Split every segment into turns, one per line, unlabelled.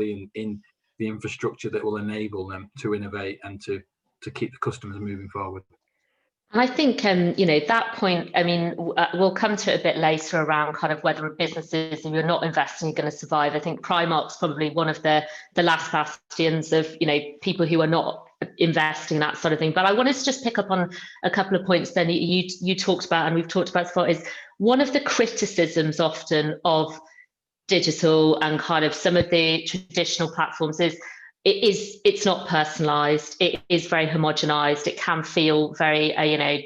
in the infrastructure that will enable them to innovate and to keep the customers moving forward.
And I think, that point, we'll come to it a bit later around kind of whether businesses, if you're not investing, are going to survive. I think Primark's probably one of the last bastions of, people who are not investing, that sort of thing. But I wanted to just pick up on a couple of points then you talked about, and we've talked about before, is one of the criticisms often of digital and kind of some of the traditional platforms is it's not personalized, it is very homogenized, it can feel very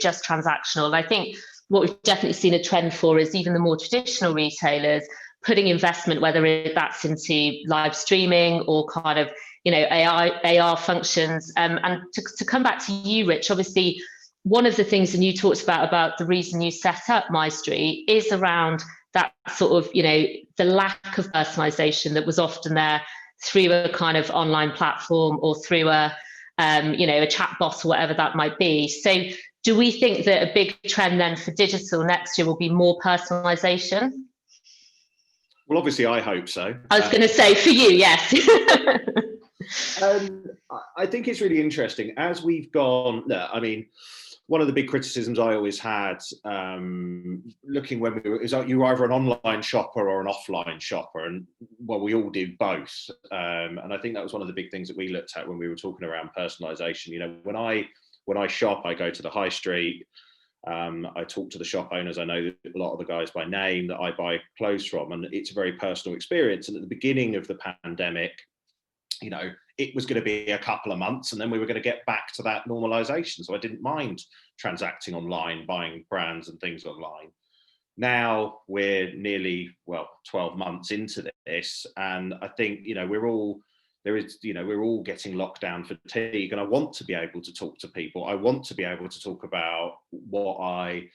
just transactional. And I think what we've definitely seen a trend for is even the more traditional retailers putting investment, whether that's into live streaming or kind of AR functions. And to come back to you, Rich, obviously one of the things, and you talked about the reason you set up My Street is around that sort of the lack of personalization that was often there through a kind of online platform or through a chat bot or whatever that might be. So do we think that a big trend then for digital next year will be more personalization?
Well, obviously I hope so.
I was going to say for you, yes.
I think it's really interesting as we've gone. One of the big criticisms I always had, looking when we were, is that you were either an online shopper or an offline shopper, and well, we all did both. And I think that was one of the big things that we looked at when we were talking around personalisation. When I shop, I go to the high street. I talk to the shop owners. I know a lot of the guys by name that I buy clothes from, and it's a very personal experience. And at the beginning of the pandemic, it was going to be a couple of months and then we were going to get back to that normalization. So I didn't mind transacting online, buying brands and things online. Now we're nearly, 12 months into this. And I think, we're all getting lockdown fatigue, and I want to be able to talk to people. I want to be able to talk about what I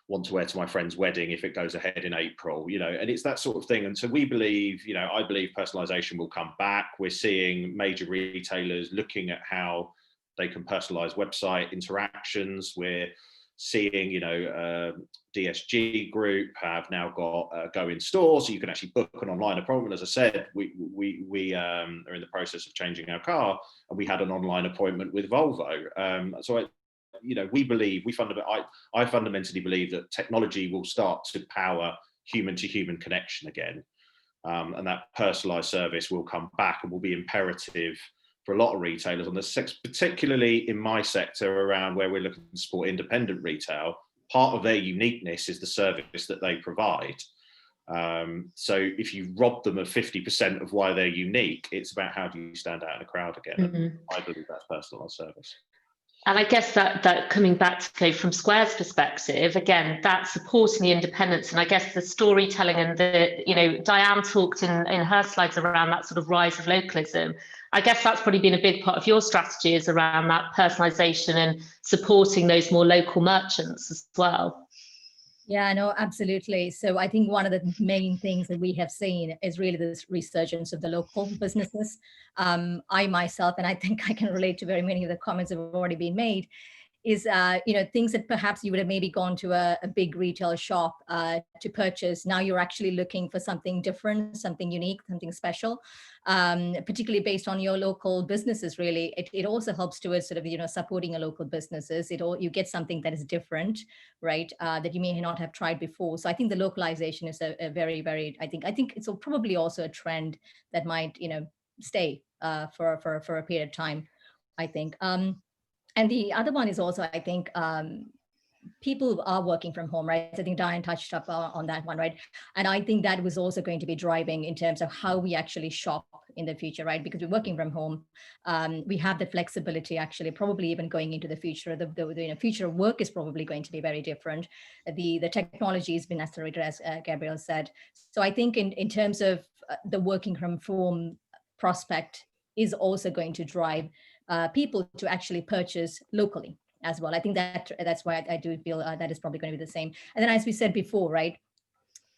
want to wear to my friend's wedding if it goes ahead in April, and it's that sort of thing. And so we believe, I believe personalization will come back. We're seeing major retailers looking at how they can personalize website interactions. We're seeing, DSG Group have now got Go in Store, so you can actually book an online appointment. As I said, we are in the process of changing our car, and we had an online appointment with Volvo. I fundamentally believe that technology will start to power human-to-human connection again, and that personalised service will come back and will be imperative for a lot of retailers on this, particularly in my sector around where we're looking to support independent retail. Part of their uniqueness is the service that they provide. So if you rob them of 50% of why they're unique, it's about how do you stand out in a crowd again. Mm-hmm. I believe that's personalised service.
And I guess that coming back to from Square's perspective, again, that supporting the independence, and I guess the storytelling and Diane talked in her slides around that sort of rise of localism. I guess that's probably been a big part of your strategy, is around that personalisation and supporting those more local merchants as well.
Yeah, no, absolutely. So I think one of the main things that we have seen is really this resurgence of the local businesses. I myself, and I think I can relate to very many of the comments that have already been made, is things that perhaps you would have maybe gone to a big retail shop to purchase. Now you're actually looking for something different, something unique, something special, particularly based on your local businesses. Really, it also helps towards sort of supporting your local businesses. You get something that is different, right? That you may not have tried before. So I think the localization is a very, very. I think it's probably also a trend that might stay for a period of time, I think. And the other one is also, I think, people are working from home, right? I think Diane touched up on that one, right? And I think that was also going to be driving in terms of how we actually shop in the future, right? Because we're working from home, we have the flexibility actually, probably even going into the future. The future of work is probably going to be very different. The technology has been accelerated, as Gabrielle said. So I think in terms of the working from home prospect is also going to drive people to actually purchase locally as well. I think that's why I do feel that is probably going to be the same. And then, as we said before, right,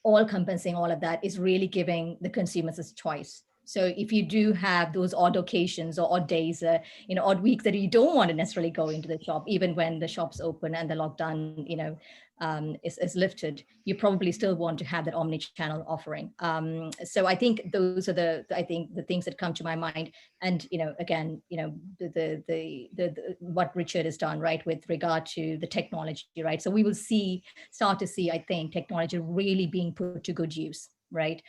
all encompassing all of that is really giving the consumers a choice. So if you do have those odd occasions or odd days, odd weeks that you don't want to necessarily go into the shop, even when the shop's open and the lockdown, is lifted, you probably still want to have that omni-channel offering. So I think those are the things that come to my mind. And again, what Richard has done, right, with regard to the technology, right? So we will start to see, I think, technology really being put to good use, right?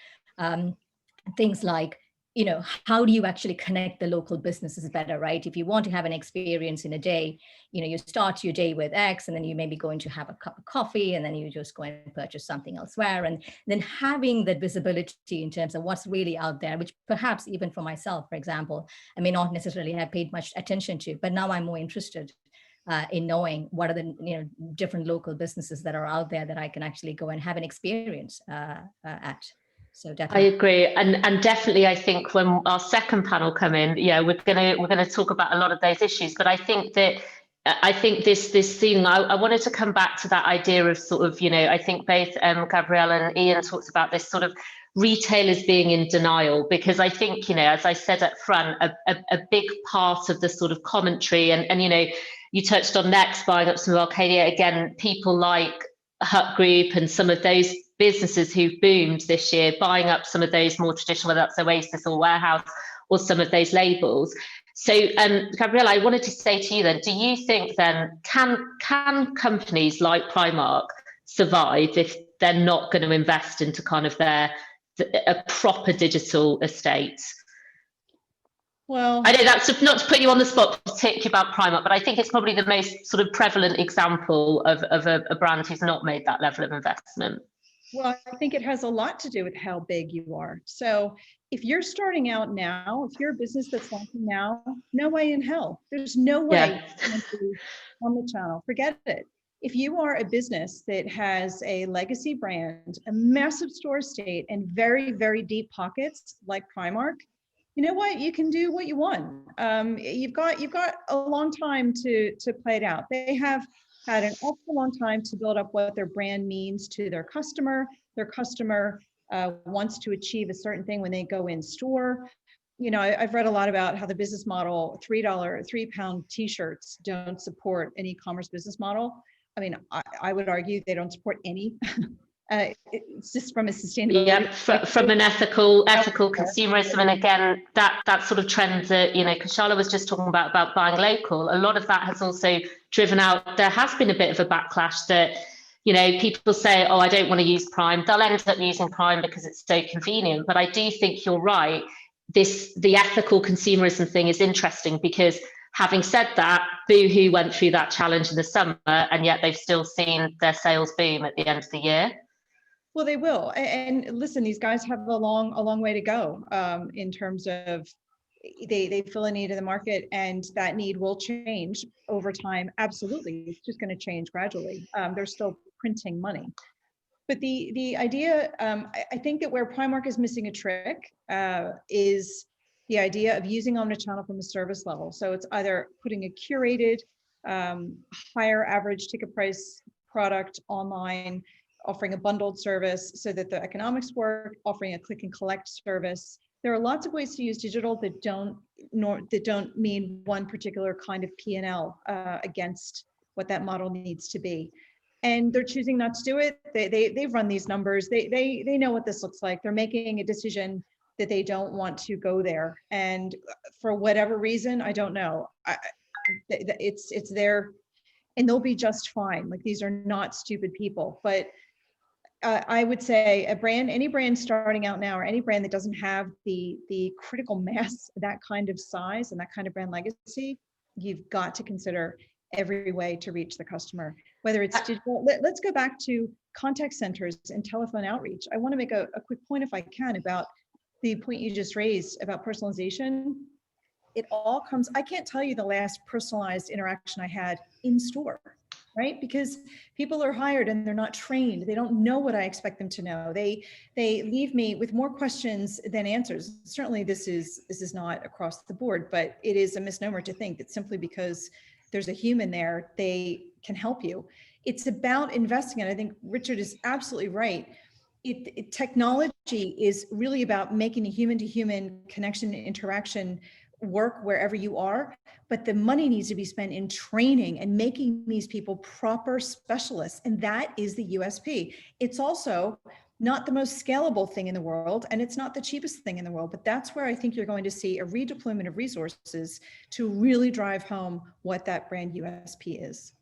Things like, how do you actually connect the local businesses better, right? If you want to have an experience in a day, you start your day with X, and then you maybe going to have a cup of coffee, and then you just go and purchase something elsewhere. And then having that visibility in terms of what's really out there, which perhaps even for myself, for example, I may not necessarily have paid much attention to, but now I'm more interested in knowing what are the different local businesses that are out there that I can actually go and have an experience at. So definitely. I
agree, and definitely, I think when our second panel come in, we're gonna talk about a lot of those issues. But I think this theme, I wanted to come back to that idea of sort of, I think both Gabrielle and Ian talked about this sort of retailers being in denial, because I think, as I said up front, a big part of the sort of commentary, and you touched on Next buying up some of Arcadia, again, people like Hut Group and some of those businesses who've boomed this year, buying up some of those more traditional, whether that's Oasis or Warehouse or some of those labels. So, Gabrielle, I wanted to say to you then, do you think then, can companies like Primark survive if they're not going to invest into kind of a proper digital estate?
Well,
I know that's not to put you on the spot particularly about Primark, but I think it's probably the most sort of prevalent example of a brand who's not made that level of investment.
Well, I think it has a lot to do with how big you are. So if you're starting out now, if you're a business that's launching now, no way in hell. There's no way on the channel. Forget it. If you are a business that has a legacy brand, a massive store estate, and very, very deep pockets like Primark, you know what? You can do what you want. You've got a long time to play it out. They have had an awful long time to build up what their brand means to their customer. Their customer wants to achieve a certain thing when they go in store. I've read a lot about how the business model, £3 t-shirts don't support an e-commerce business model. I mean, I would argue they don't support any. It's just from a sustainability.
From an ethical consumerism, and again, that sort of trend that because Charlotte was just talking about buying local. A lot of that has also driven out. There has been a bit of a backlash that people say, "Oh, I don't want to use Prime." They'll end up using Prime because it's so convenient. But I do think you're right. The ethical consumerism thing is interesting because, having said that, Boohoo went through that challenge in the summer, and yet they've still seen their sales boom at the end of the year.
Well, they will. And listen, these guys have a long way to go in terms of they feel a need in the market, and that need will change over time. Absolutely. It's just going to change gradually. They're still printing money. But the idea, I think that where Primark is missing a trick is the idea of using omnichannel from a service level. So it's either putting a curated, higher average ticket price product online, offering a bundled service so that the economics work, offering a click and collect service. There are lots of ways to use digital that don't mean one particular kind of P&L against what that model needs to be. And they're choosing not to do it. They've run these numbers. They know what this looks like. They're making a decision that they don't want to go there. And for whatever reason, I don't know. It's there, and they'll be just fine. Like, these are not stupid people. But I would say any brand starting out now, or any brand that doesn't have the critical mass, that kind of size and that kind of brand legacy, you've got to consider every way to reach the customer, whether it's digital. Let's go back to contact centers and telephone outreach. I want to make a quick point, if I can, about the point you just raised about personalization. It all comes, I can't tell you the last personalized interaction I had in store. Right? Because people are hired and they're not trained. They don't know what I expect them to know. They leave me with more questions than answers. Certainly this is not across the board, but it is a misnomer to think that simply because there's a human there, they can help you. It's about investing, and I think Richard is absolutely right. Technology is really about making a human-to-human connection and interaction work wherever you are, but the money needs to be spent in training and making these people proper specialists. And that is the USP. It's also not the most scalable thing in the world, and it's not the cheapest thing in the world, but that's where I think you're going to see a redeployment of resources to really drive home what that brand USP is.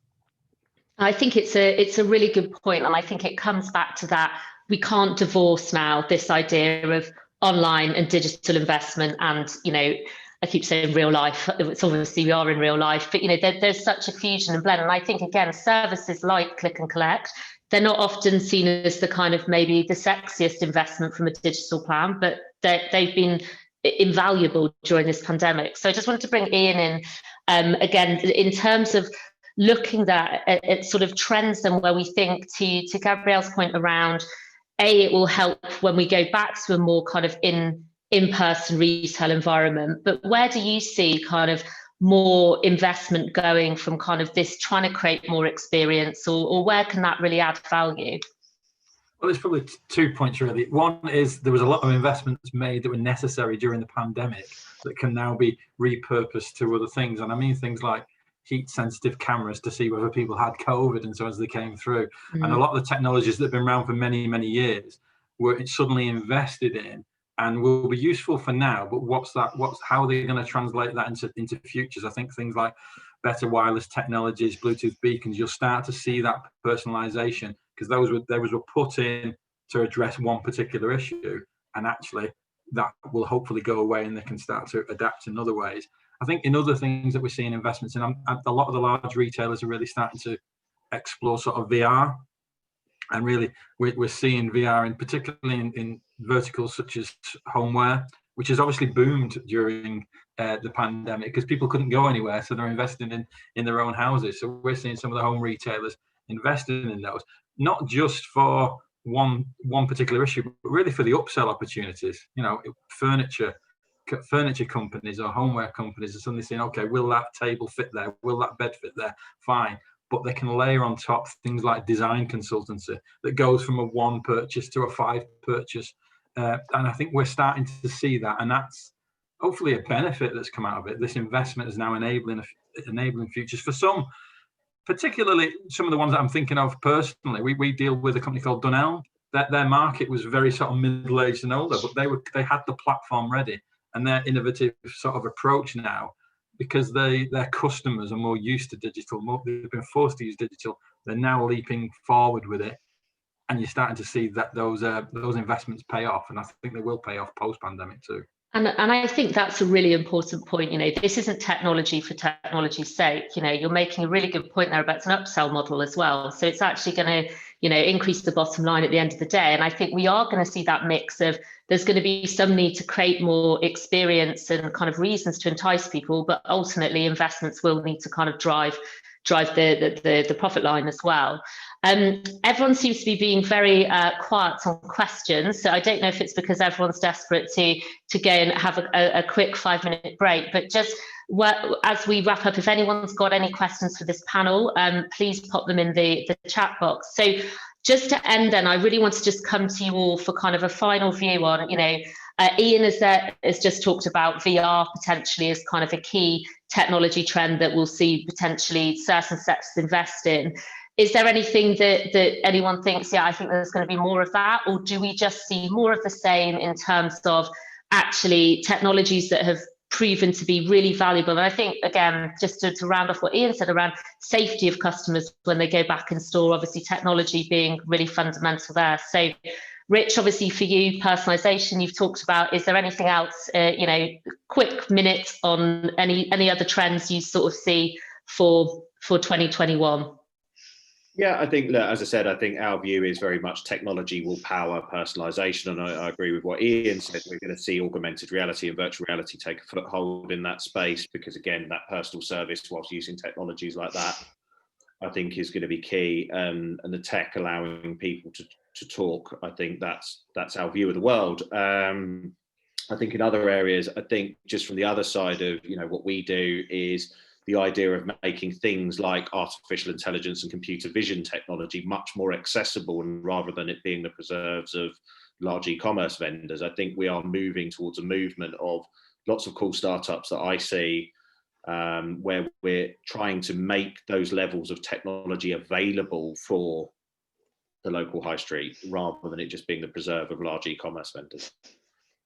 I think it's a really good point, and I think it comes back to that we can't divorce now this idea of online and digital investment, and I keep saying real life. It's obviously we are in real life, but there's such a fusion and blend. And I think again, services like click and collect, they're not often seen as the kind of maybe the sexiest investment from a digital plan, but they've been invaluable during this pandemic. So I just wanted to bring Ian in again in terms of looking at sort of trends and where we think to Gabrielle's point around it will help when we go back to a more kind of in-person retail environment, but where do you see kind of more investment going from kind of this trying to create more experience, or where can that really add value?
Well, there's probably 2 points really. One is there was a lot of investments made that were necessary during the pandemic that can now be repurposed to other things. And I mean things like heat sensitive cameras to see whether people had COVID and so as they came through. And a lot of the technologies that have been around for many, many years were suddenly invested in and will be useful for now, but how are they going to translate that into futures? I think things like better wireless technologies, Bluetooth beacons, you'll start to see that personalization, because those were put in to address one particular issue, and actually that will hopefully go away and they can start to adapt in other ways. I think in other things that we're seeing investments in, a lot of the large retailers are really starting to explore sort of VR, and really we're seeing VR particularly in verticals such as homeware, which has obviously boomed during the pandemic because people couldn't go anywhere, so they're investing in their own houses. So we're seeing some of the home retailers investing in those, not just for one particular issue, but really for the upsell opportunities. Furniture companies or homeware companies are suddenly saying, okay, will that table fit there? Will that bed fit there? Fine. But they can layer on top things like design consultancy that goes from a 1 purchase to a 5 purchase. And I think we're starting to see that. And that's hopefully a benefit that's come out of it. This investment is now enabling futures for some, particularly some of the ones that I'm thinking of personally. We deal with a company called Dunelm. Their market was very sort of middle-aged and older, but they had the platform ready. And their innovative sort of approach now, because their customers are more used to digital, they've been forced to use digital, they're now leaping forward with it. And you're starting to see that those investments pay off. And I think they will pay off post-pandemic too.
And I think that's a really important point. This isn't technology for technology's sake. You're making a really good point there about it's an upsell model as well. So it's actually going to, increase the bottom line at the end of the day. And I think we are going to see that mix of there's going to be some need to create more experience and kind of reasons to entice people, but ultimately investments will need to kind of drive the profit line as well. Everyone seems to be being very quiet on questions, so I don't know if it's because everyone's desperate to go and have a quick 5-minute break, but just as we wrap up, if anyone's got any questions for this panel, please pop them in the chat box. So just to end then, I really want to just come to you all for kind of a final view on, Ian has just talked about VR potentially as kind of a key technology trend that we'll see potentially certain sectors invest in. Is there anything that anyone thinks, I think there's going to be more of that? Or do we just see more of the same in terms of actually technologies that have proven to be really valuable? And I think, again, just to round off what Ian said around safety of customers when they go back in store, obviously technology being really fundamental there. So Rich, obviously for you, personalization, you've talked about, is there anything else, quick minute on any other trends you sort of see for 2021?
Yeah, I think, as I said, I think our view is very much technology will power personalization. And I agree with what Ian said. We're going to see augmented reality and virtual reality take a foothold in that space because, again, that personal service whilst using technologies like that, I think is going to be key. And the tech allowing people to talk, I think that's our view of the world. I think in other areas, I think just from the other side of, what we do is the idea of making things like artificial intelligence and computer vision technology much more accessible, and rather than it being the preserves of large e-commerce vendors, I think we are moving towards a movement of lots of cool startups that I see where we're trying to make those levels of technology available for the local high street rather than it just being the preserve of large e-commerce vendors.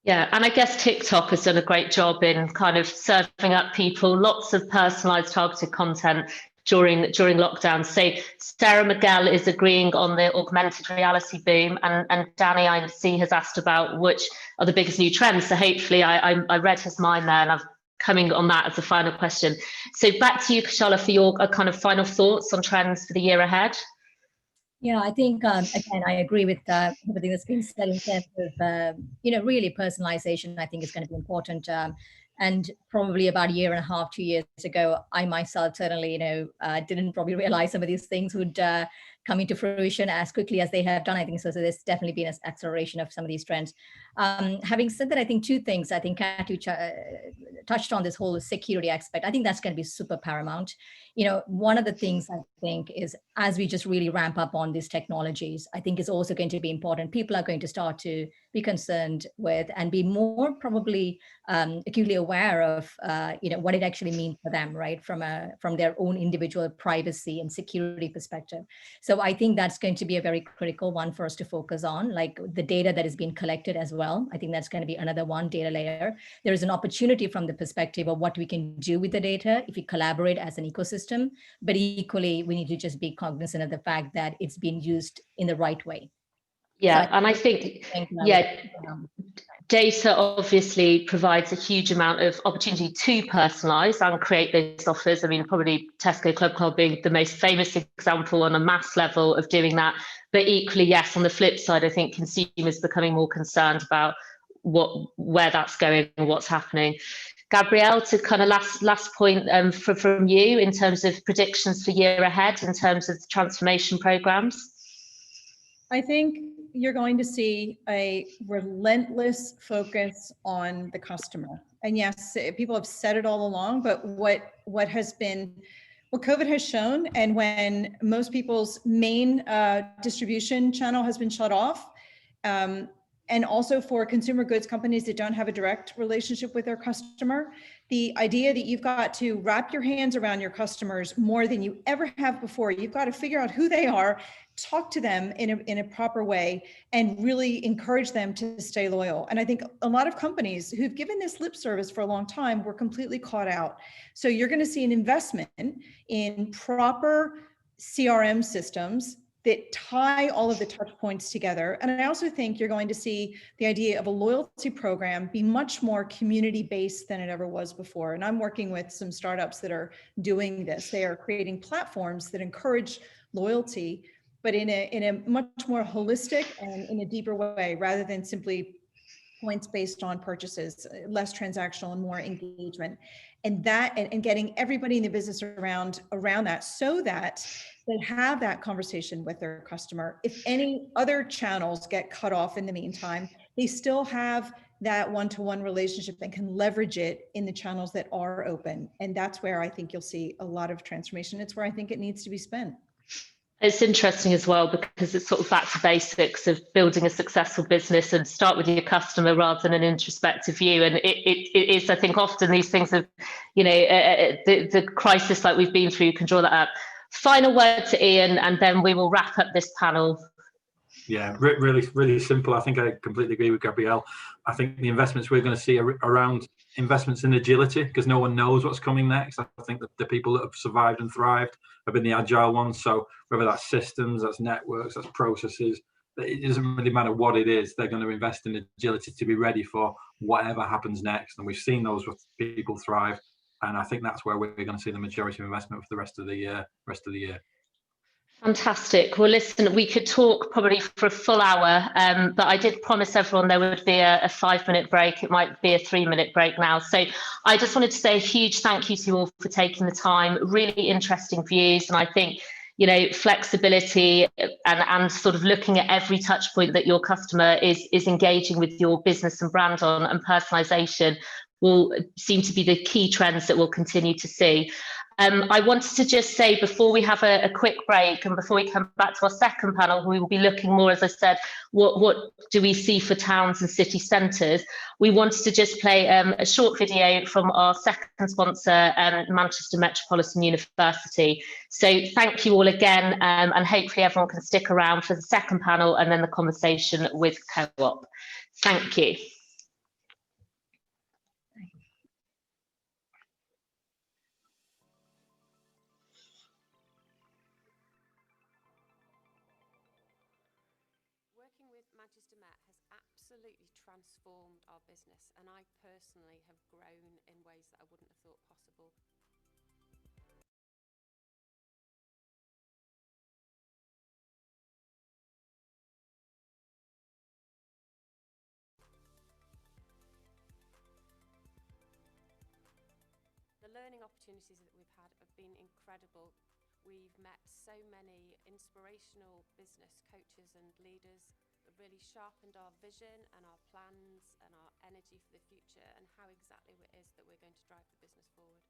Yeah, and I guess TikTok has done a great job in kind of serving up people lots of personalised targeted content during lockdown. So Sarah Miguel is agreeing on the augmented reality boom, and Danny, I see, has asked about which are the biggest new trends. So hopefully I read his mind there, and I'm coming on that as the final question. So back to you, Kushala, for your kind of final thoughts on trends for the year ahead.
Yeah, I think, again, I agree with everything that's been said in terms of, really personalization, I think is going to be important. And probably about a year and a half, 2 years ago, I myself certainly, didn't probably realize some of these things would come into fruition as quickly as they have done. I think so. So there's definitely been an acceleration of some of these trends. Having said that, I think two things. I think Kathy touched on this whole security aspect. I think that's going to be super paramount. One of the things I think is as we just really ramp up on these technologies, I think is also going to be important. People are going to start to be concerned with and be more probably acutely aware of, what it actually means for them, right? From their own individual privacy and security perspective. So I think that's going to be a very critical one for us to focus on, like the data that is being collected as well. I think that's going to be another one data layer. There is an opportunity from the perspective of what we can do with the data if we collaborate as an ecosystem, but equally, we need to just be cognizant of the fact that it's being used in the right way.
Yeah, so and I think data obviously provides a huge amount of opportunity to personalize and create those offers. I mean, probably Tesco Club Card being the most famous example on a mass level of doing that. But equally, yes, on the flip side, I think consumers becoming more concerned about where that's going and what's happening. Gabrielle, to kind of last point from you in terms of predictions for year ahead in terms of the transformation programs.
I think you're going to see a relentless focus on the customer. And yes, people have said it all along, but what COVID has shown, and when most people's main distribution channel has been shut off, and also for consumer goods companies that don't have a direct relationship with their customer, the idea that you've got to wrap your hands around your customers more than you ever have before. You've got to figure out who they are, talk to them in a proper way, and really encourage them to stay loyal. And I think a lot of companies who've given this lip service for a long time were completely caught out. So you're going to see an investment in proper CRM systems that tie all of the touch points together. And I also think you're going to see the idea of a loyalty program be much more community-based than it ever was before. And I'm working with some startups that are doing this. They are creating platforms that encourage loyalty, but in a much more holistic and in a deeper way, rather than simply points based on purchases, less transactional and more engagement. And getting everybody in the business around that, so that they have that conversation with their customer. If any other channels get cut off in the meantime, they still have that one-to-one relationship and can leverage it in the channels that are open. And that's where I think you'll see a lot of transformation. It's where I think it needs to be spent.
It's interesting as well, because it's sort of back to basics of building a successful business and start with your customer rather than an introspective view. And it is, I think, often these things of, the crisis like we've been through can draw that up. Final word to Ian, and then we will wrap up this panel.
Yeah, really, really simple. I think I completely agree with Gabrielle. I think the investments we're going to see are around investments in agility, because no one knows what's coming next. I think that the people that have survived and thrived have been the agile ones. So whether that's systems, that's networks, that's processes, it doesn't really matter what it is. They're going to invest in agility to be ready for whatever happens next. And we've seen those people thrive. And I think that's where we're going to see the majority of investment for the rest of the year.
Fantastic. Well, listen, we could talk probably for a full hour, but I did promise everyone there would be a 5-minute break. It might be a 3-minute break now. So I just wanted to say a huge thank you to you all for taking the time. Really interesting views. And I think, flexibility and sort of looking at every touch point that your customer is engaging with your business and brand on, and personalization will seem to be the key trends that we'll continue to see. I wanted to just say before we have a quick break and before we come back to our second panel, we will be looking more, as I said, what do we see for towns and city centres? We wanted to just play a short video from our second sponsor, Manchester Metropolitan University. So thank you all again, and hopefully everyone can stick around for the second panel and then the conversation with Co-op. Thank you.
Working with Manchester Met has absolutely transformed our business, and I personally have grown in ways that I wouldn't have thought possible. The learning opportunities that we've had have been incredible. We've met so many inspirational business coaches and leaders that really sharpened our vision and our plans and our energy for the future and how exactly it is that we're going to drive the business forward.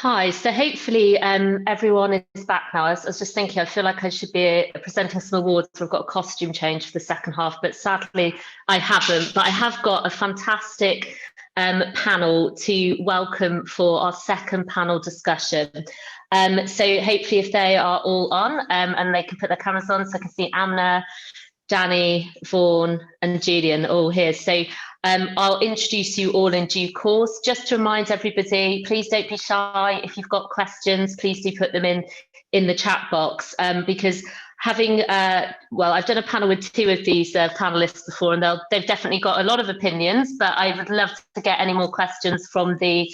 Hi, so hopefully everyone is back now. I was just thinking, I feel like I should be presenting some awards. We've got a costume change for the second half, but sadly I haven't. But I have got a fantastic panel to welcome for our second panel discussion. So hopefully if they are all on and they can put their cameras on, so I can see Amna, Danny, Vaughan and Julian all here. So I'll introduce you all in due course. Just to remind everybody, please don't be shy. If you've got questions, please do put them in the chat box, because having, well, I've done a panel with two of these panelists before, and they've definitely got a lot of opinions, but I would love to get any more questions from the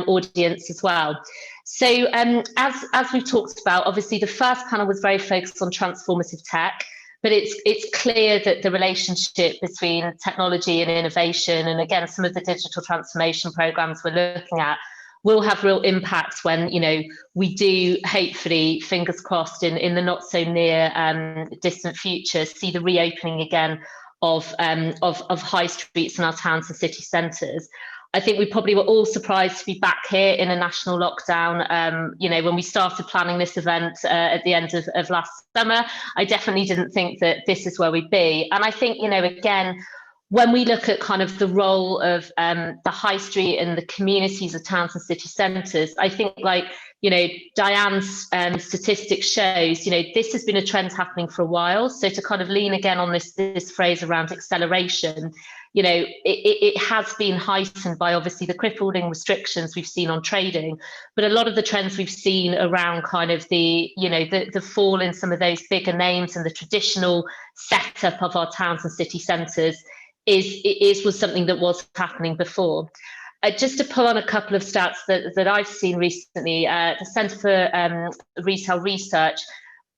audience as well. So as we've talked about, obviously the first panel was very focused on transformative tech. But it's clear that the relationship between technology and innovation, and again, some of the digital transformation programs we're looking at, will have real impact when, you know, we do hopefully, fingers crossed, in the not so near distant future, see the reopening again of high streets in our towns and city centres. I think we probably were all surprised to be back here in a national lockdown. You know, when we started planning this event at the end of last summer, I definitely didn't think that this is where we'd be. And I think, you know, again, when we look at kind of the role of the high street and the communities of towns and city centres, I think, like, you know, Diane's statistics shows, you know, this has been a trend happening for a while. So to kind of lean again on this phrase around acceleration, you know, it has been heightened by obviously the crippling restrictions we've seen on trading, but a lot of the trends we've seen around kind of the, you know, the fall in some of those bigger names and the traditional setup of our towns and city centres was something that was happening before. Just to pull on a couple of stats that I've seen recently, the Centre for Retail Research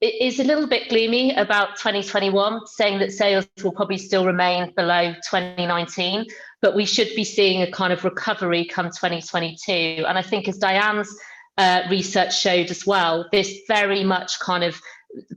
is a little bit gloomy about 2021, saying that sales will probably still remain below 2019, but we should be seeing a kind of recovery come 2022. And I think, as Diane's research showed as well, this very much kind of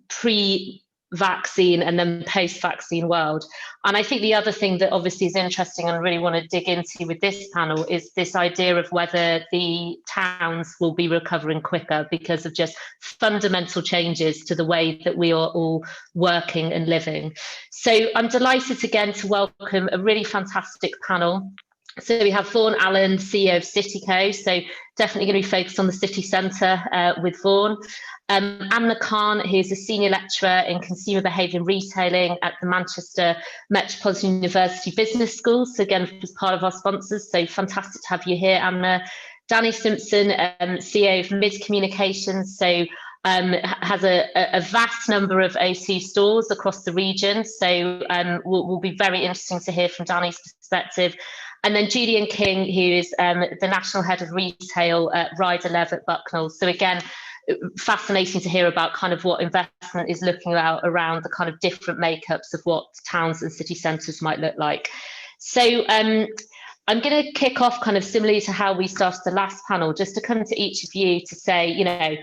pre-vaccine and then post-vaccine world. And I think the other thing that obviously is interesting and really want to dig into with this panel is this idea of whether the towns will be recovering quicker because of just fundamental changes to the way that we are all working and living. So I'm delighted again to welcome a really fantastic panel. So we have Vaughan Allen, CEO of Cityco, so definitely going to be focused on the city centre with Vaughan. Amna Khan, who's a senior lecturer in consumer behaviour and retailing at the Manchester Metropolitan University Business School. So again, as part of our sponsors, so fantastic to have you here, Amna. Danny Simpson, CEO of Mid Communications, so has a vast number of O2 stores across the region. So will be very interesting to hear from Danny's perspective. And then Julian King, who is the National Head of Retail at Rider Lev at Bucknell. So again, fascinating to hear about kind of what investment is looking at around the kind of different makeups of what towns and city centres might look like. So I'm going to kick off kind of similarly to how we started the last panel, just to come to each of you to say, you know,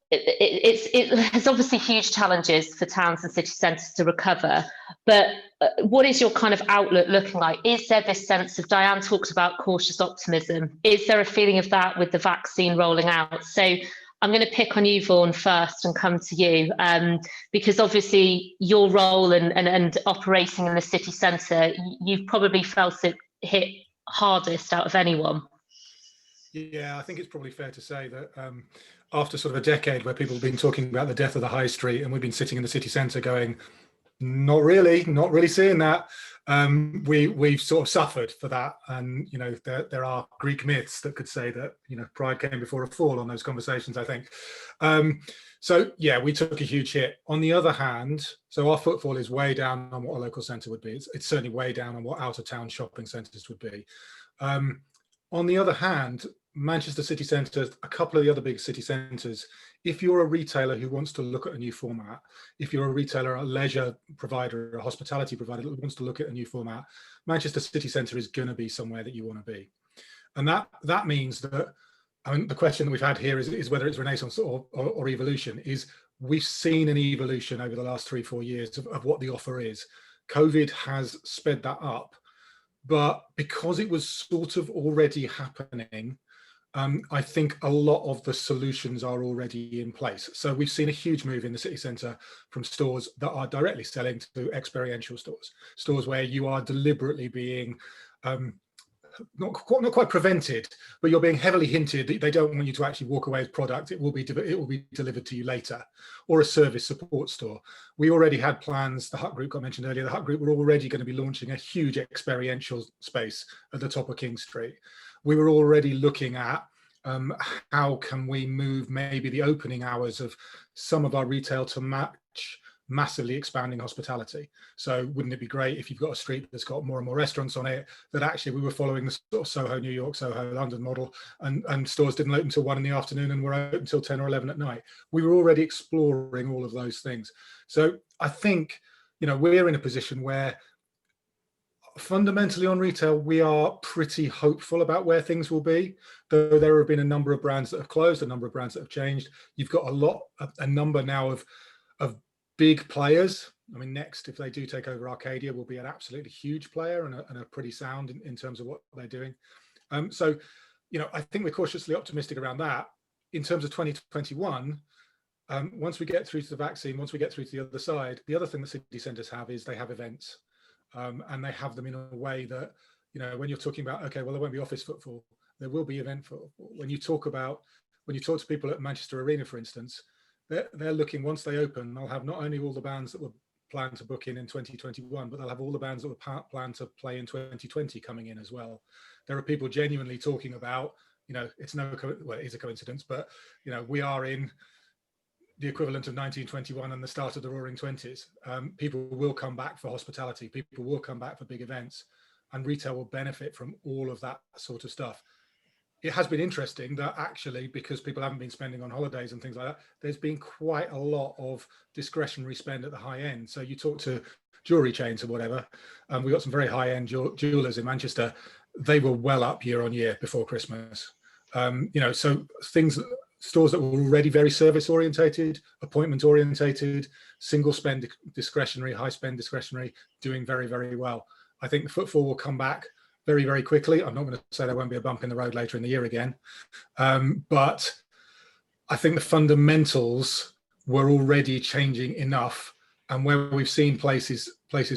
it has obviously huge challenges for towns and city centres to recover, but what is your kind of outlook looking like? Is there this sense of, Diane talked about cautious optimism, is there a feeling of that with the vaccine rolling out? So I'm going to pick on you, Vaughan, first and come to you, because obviously your role and operating in the city centre, you've probably felt it hit hardest out of anyone.
Yeah, I think it's probably fair to say that after sort of a decade where people have been talking about the death of the high street, and we've been sitting in the city centre going, not really seeing that. We've sort of suffered for that, and you know there are Greek myths that could say that, you know, pride came before a fall on those conversations, I think. So yeah, we took a huge hit. On the other hand, so our footfall is way down on what a local centre would be. It's certainly way down on what out of town shopping centres would be. On the other hand, Manchester city centre, a couple of the other big city centres, if you're a retailer who wants to look at a new format, if you're a retailer, a leisure provider, a hospitality provider that wants to look at a new format, Manchester city centre is going to be somewhere that you want to be. And that means that, I mean, the question that we've had here is whether it's renaissance or evolution. Is we've seen an evolution over the last 3-4 years of what the offer is. COVID has sped that up, but because it was sort of already happening, I think a lot of the solutions are already in place. So we've seen a huge move in the city centre from stores that are directly selling to experiential stores, stores where you are deliberately being not quite prevented, but you're being heavily hinted that they don't want you to actually walk away with product. It will be delivered to you later, or a service support store. We already had plans. The Hut Group got mentioned earlier. The Hut Group were already going to be launching a huge experiential space at the top of King Street. We were already looking at how can we move maybe the opening hours of some of our retail to match massively expanding hospitality. So wouldn't it be great if you've got a street that's got more and more restaurants on it, that actually we were following the sort of Soho New York, Soho London model, and stores didn't open until 1 in the afternoon and were open until 10 or 11 at night. We were already exploring all of those things. So I think, you know, we're in a position where fundamentally on retail, we are pretty hopeful about where things will be, though there have been a number of brands that have closed, a number of brands that have changed. You've got a number now of big players. I mean, Next, if they do take over Arcadia, will be an absolutely huge player and a pretty sound in terms of what they're doing. So, you know, I think we're cautiously optimistic around that. In terms of 2021, once we get through to the vaccine, once we get through to the other side, the other thing that city centres have is they have events. And they have them in a way that, you know, when you're talking about, okay, well, there won't be office footfall, there will be event footfall. When you talk to people at Manchester Arena, for instance, they're looking, once they open, they'll have not only all the bands that were planned to book in 2021, but they'll have all the bands that were planned to play in 2020 coming in as well. There are people genuinely talking about, you know, it is a coincidence, but, you know, we are in the equivalent of 1921 and the start of the Roaring Twenties. People will come back for hospitality, people will come back for big events, and retail will benefit from all of that sort of stuff. It has been interesting that actually, because people haven't been spending on holidays and things like that, there's been quite a lot of discretionary spend at the high end. So you talk to jewelry chains or whatever, we've got some very high end jewelers in Manchester. They were well up year on year before Christmas. You know, so stores that were already very service orientated, appointment orientated, single spend discretionary, high spend discretionary, doing very, very well. I think the footfall will come back very, very quickly. I'm not going to say there won't be a bump in the road later in the year again, but I think the fundamentals were already changing enough. And where we've seen places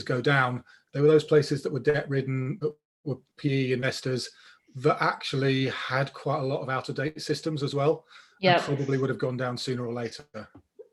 go down, there were those places that were debt ridden, that were PE investors, that actually had quite a lot of out-of-date systems as well. Yeah, probably would have gone down sooner or later.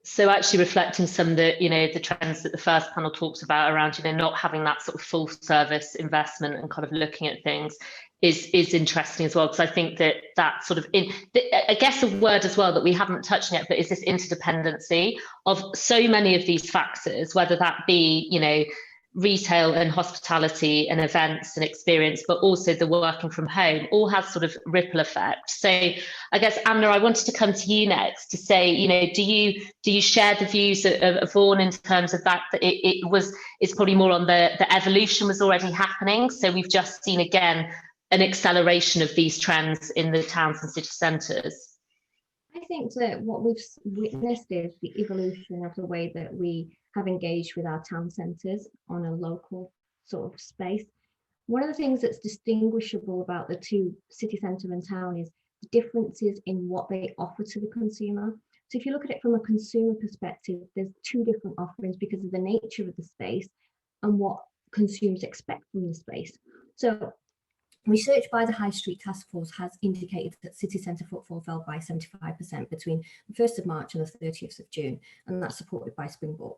So actually reflecting some of the, you know, the trends that the first panel talks about around, you know, not having that sort of full service investment and kind of looking at things is interesting as well, because I think that sort of I guess a word as well that we haven't touched on yet, but is this interdependency of so many of these factors, whether that be, you know, retail and hospitality and events and experience, but also the working from home, all has sort of ripple effect. So I guess, Anna, I wanted to come to you next to say, you know, do you share the views of Vaughan in terms of that it's probably more on the evolution was already happening. So we've just seen again an acceleration of these trends in the towns and city centres.
I think that what we've witnessed is the evolution of the way that we have engaged with our town centres on a local sort of space. One of the things that's distinguishable about the two, city centre and town, is the differences in what they offer to the consumer. So if you look at it from a consumer perspective, there's two different offerings because of the nature of the space and what consumers expect from the space. So research by the High Street Task Force has indicated that city centre footfall fell by 75% between the 1st of March and the 30th of June, and that's supported by Springboard.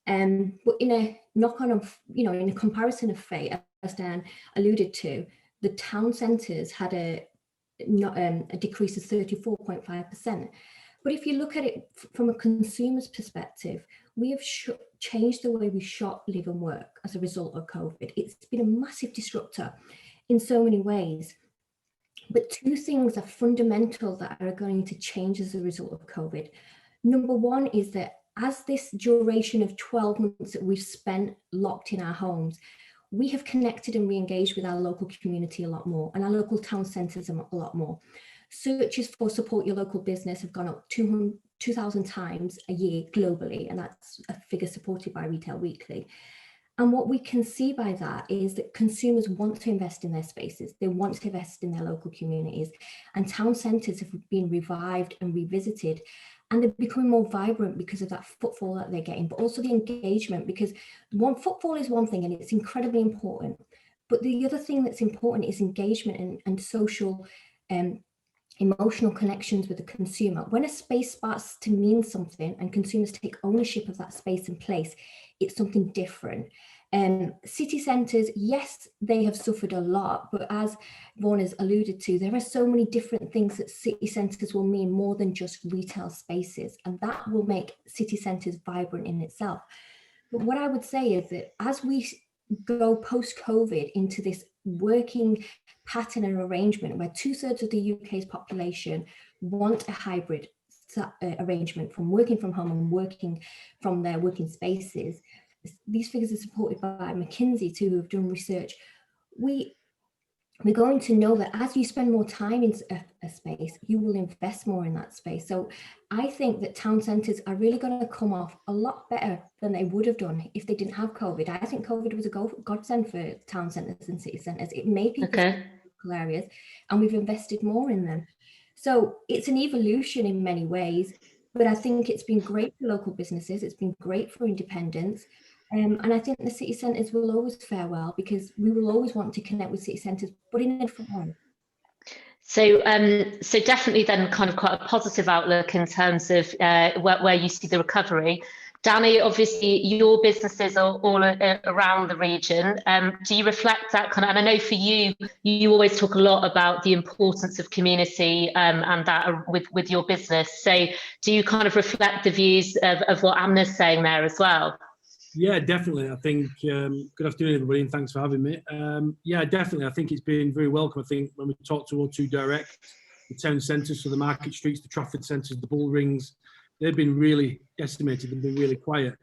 But in a knock-on of, you know, in a comparison of fate, as Dan alluded to, the town centres had a decrease of 34.5%. But if you look at it from a consumer's perspective, we have changed the way we shop, live and work as a result of COVID. It's been a massive disruptor in so many ways. But two things are fundamental that are going to change as a result of COVID. Number one is that as this duration of 12 months that we've spent locked in our homes, we have connected and re-engaged with our local community a lot more, and our local town centres a lot more. Searches for support your local business have gone up 2,000 times a year globally, and that's a figure supported by Retail Weekly. And what we can see by that is that consumers want to invest in their spaces. They want to invest in their local communities. And town centres have been revived and revisited. And they're becoming more vibrant because of that footfall that they're getting, but also the engagement, because footfall is one thing and it's incredibly important. But the other thing that's important is engagement and social emotional connections with the consumer. When a space starts to mean something and consumers take ownership of that space and place, it's something different. City centres, yes, they have suffered a lot, but as Vaughan has alluded to, there are so many different things that city centres will mean more than just retail spaces, and that will make city centres vibrant in itself. But what I would say is that as we go post-COVID into this working pattern and arrangement where 2/3 of the UK's population want a hybrid arrangement from working from home and working from their working spaces, these figures are supported by McKinsey too, who have done research. We're going to know that as you spend more time in a space, you will invest more in that space. So I think that town centres are really going to come off a lot better than they would have done if they didn't have COVID. I think COVID was a godsend for town centres and city centres. It made people in local areas, and we've invested more in them. So it's an evolution in many ways, but I think it's been great for local businesses. It's been great for independents. And I think the city centres will always fare well because we will always want to connect with city centres, but in a different way.
So, so definitely then kind of quite a positive outlook in terms of where you see the recovery. Danny, obviously your businesses are all around the region. Do you reflect that kind of, and I know for you, you always talk a lot about the importance of community and that with your business. So do you kind of reflect the views of what Amna's saying there as well?
Yeah, definitely. I think, good afternoon, everybody, and thanks for having me. Yeah, definitely. I think it's been very welcome. I think when we talk to O2 Direct, the town centres, so the market streets, the Trafford centres, the bull rings, they've been really decimated and been really quiet.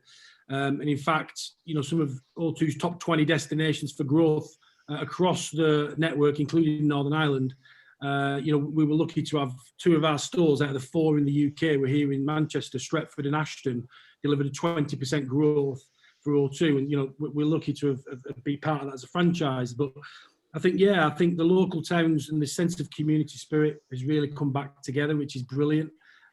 And in fact, you know, some of O2's top 20 destinations for growth across the network, including Northern Ireland, you know, we were lucky to have 2 of our stores out of the 4 in the UK. We're here in Manchester, Stretford and Ashton, delivered a 20% growth for O2, and you know we're lucky to have be part of that as a franchise. But I think, yeah, I think the local towns and the sense of community spirit has really come back together, which is brilliant.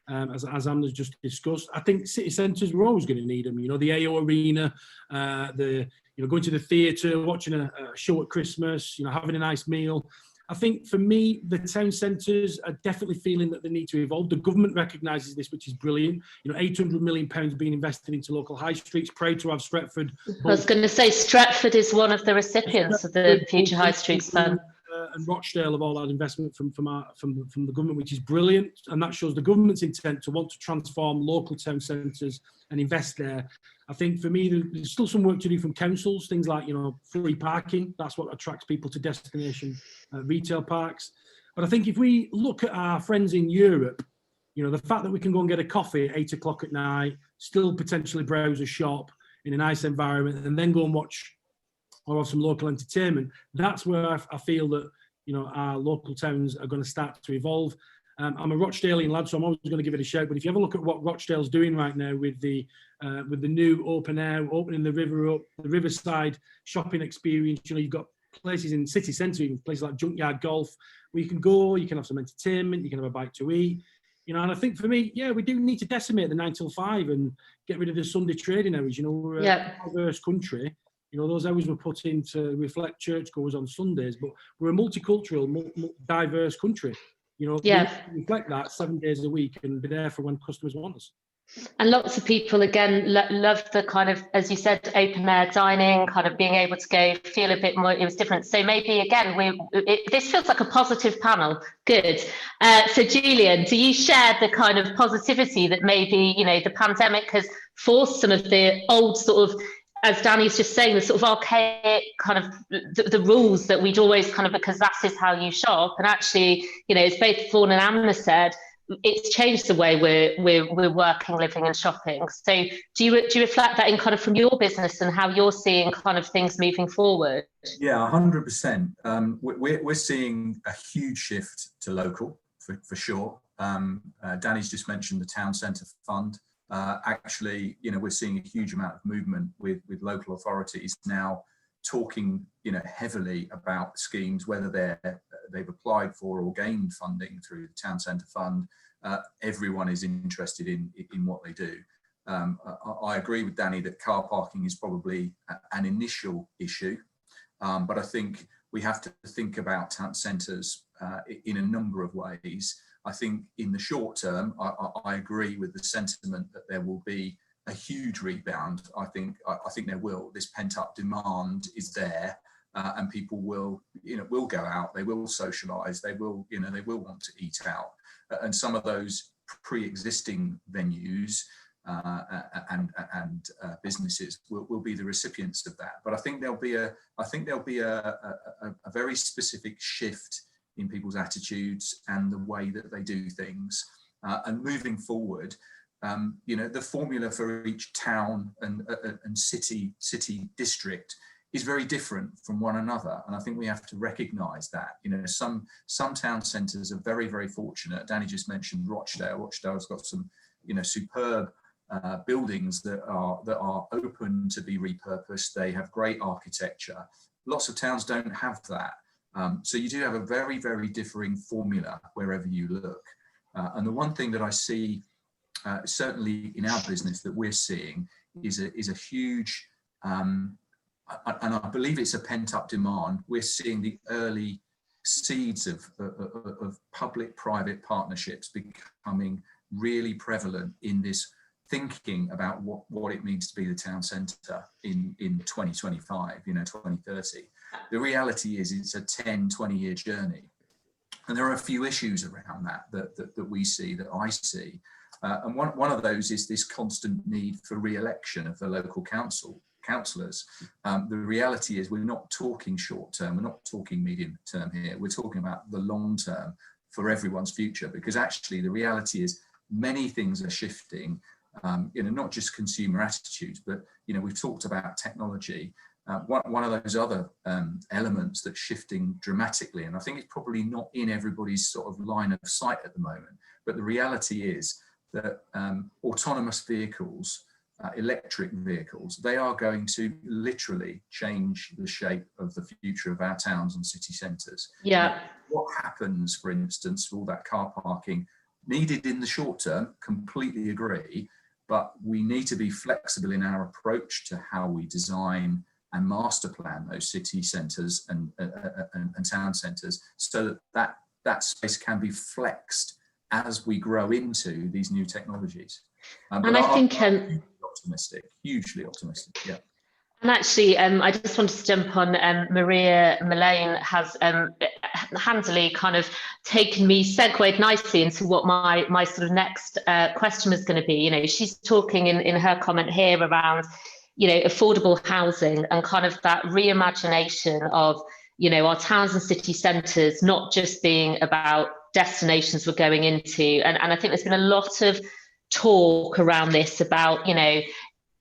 As Amna's just discussed, I think city centres we're always going to need them. You know, the AO Arena, going to the theatre, watching a show at Christmas, you know, having a nice meal. I think for me, the town centres are definitely feeling that they need to evolve. The government recognises this, which is brilliant. You know, £800 million being invested into local high streets. Pray to have Stretford.
I was going to say Stretford is one of the recipients of the Future High Streets Fund.
And Rochdale have all had investment from the government, which is brilliant, and that shows the government's intent to want to transform local town centres and invest there. I think for me, there's still some work to do from councils, things like, you know, free parking. That's what attracts people to destination retail parks. But I think if we look at our friends in Europe, you know, the fact that we can go and get a coffee at 8 o'clock at night, still potentially browse a shop in a nice environment, and then go and watch or have some local entertainment, that's where I feel that, you know, our local towns are going to start to evolve. I'm a Rochdalian lad, so I'm always going to give it a shout. But if you have a look at what Rochdale's doing right now with the new open air, opening the river up, the riverside shopping experience, you know, you've got places in city centre, even places like Junkyard Golf, where you can go, you can have some entertainment, you can have a bite to eat. You know, and I think for me, yeah, we do need to decimate the 9 till 5 and get rid of the Sunday trading hours. You know, we're a diverse country. You know, those hours were put in to reflect churchgoers on Sundays, but we're a multicultural, diverse country. You know, we reflect that 7 days a week and be there for when customers want us.
And lots of people, again, love the kind of, as you said, open air dining, kind of being able to go feel a bit more, it was different. So maybe, again, this feels like a positive panel. Good. So Julian, do you share the kind of positivity that maybe, you know, the pandemic has forced some of the old sort of, as Danny's just saying, the sort of archaic kind of the rules that we'd always kind of, because that is how you shop. And actually, you know, as both Vaughan and Amna said, it's changed the way we're working, living and shopping. So do you reflect that in kind of from your business and how you're seeing kind of things moving forward?
Yeah, 100%. We're seeing a huge shift to local for sure. Danny's just mentioned the Town Centre Fund. actually, we're seeing a huge amount of movement with local authorities now talking, heavily about schemes, whether they've applied for or gained funding through the Town Centre Fund. Everyone is interested in what they do. I agree with Danny that car parking is probably an initial issue, but I think we have to think about town centres in a number of ways. I think in the short term, I agree with the sentiment that there will be a huge rebound. I think there will. This pent-up demand is there, and people will go out. They will socialise. They will want to eat out, and some of those pre-existing venues and businesses will be the recipients of that. But I think there'll be a very specific shift in people's attitudes and the way that they do things. And moving forward, the formula for each town and city district is very different from one another, and I think we have to recognise that. Some town centres are very, very fortunate. Danny just mentioned Rochdale. Rochdale's got some superb buildings that are open to be repurposed. They have great architecture. Lots of towns don't have that. So you do have a very, very differing formula wherever you look. And the one thing that I see, certainly in our business, that we're seeing is a huge, and I believe it's a pent-up demand. We're seeing the early seeds of public-private partnerships becoming really prevalent in this thinking about what it means to be the town centre in 2025, 2030. The reality is it's a 10, 20-year journey. And there are a few issues around that we see, that I see. And one of those is this constant need for re-election of the local councillors. The reality is we're not talking short term, we're not talking medium term here, we're talking about the long term for everyone's future, because actually the reality is many things are shifting, not just consumer attitudes, but we've talked about technology. One of those other elements that's shifting dramatically, and I think it's probably not in everybody's sort of line of sight at the moment, but the reality is that autonomous vehicles, electric vehicles, they are going to literally change the shape of the future of our towns and city centres.
Yeah.
What happens, for instance, for all that car parking needed in the short term, completely agree, but we need to be flexible in our approach to how we design and master plan those city centres and town centres, so that space can be flexed as we grow into these new technologies.
And I think
hugely optimistic, yeah.
And actually, I just wanted to jump on. Maria Mullane has handily kind of taken me, segued nicely into what my sort of next question was going to be. She's talking in her comment here around, affordable housing and kind of that reimagination of, our towns and city centres not just being about destinations we're going into. And I think there's been a lot of talk around this about,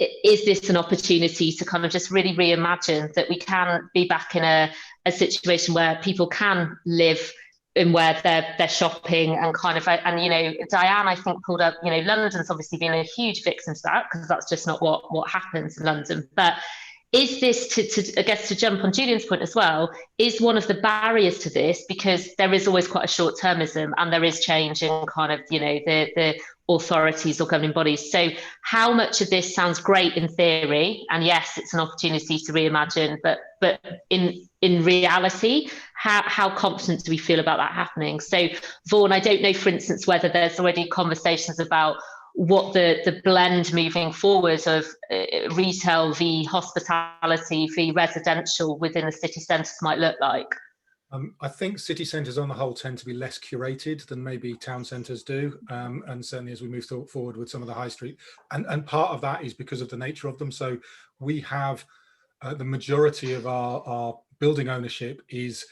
is this an opportunity to kind of just really reimagine that we can be back in a situation where people can live in where they're shopping and kind of, and Diane, I think, pulled up, London's obviously been a huge victim to that, because that's just not what happens in London. But is this, to I guess, to jump on Julian's point as well, is one of the barriers to this, because there is always quite a short-termism and there is change in kind of, the authorities or governing bodies. So how much of this sounds great in theory, and yes, it's an opportunity to reimagine, but in reality, how confident do we feel about that happening? So Vaughan, I don't know, for instance, whether there's already conversations about what the blend moving forward of retail v hospitality v residential within the city centres might look like.
I think city centres on the whole tend to be less curated than maybe town centres do, and certainly as we move forward with some of the high street, and part of that is because of the nature of them. So we have the majority of our building ownership is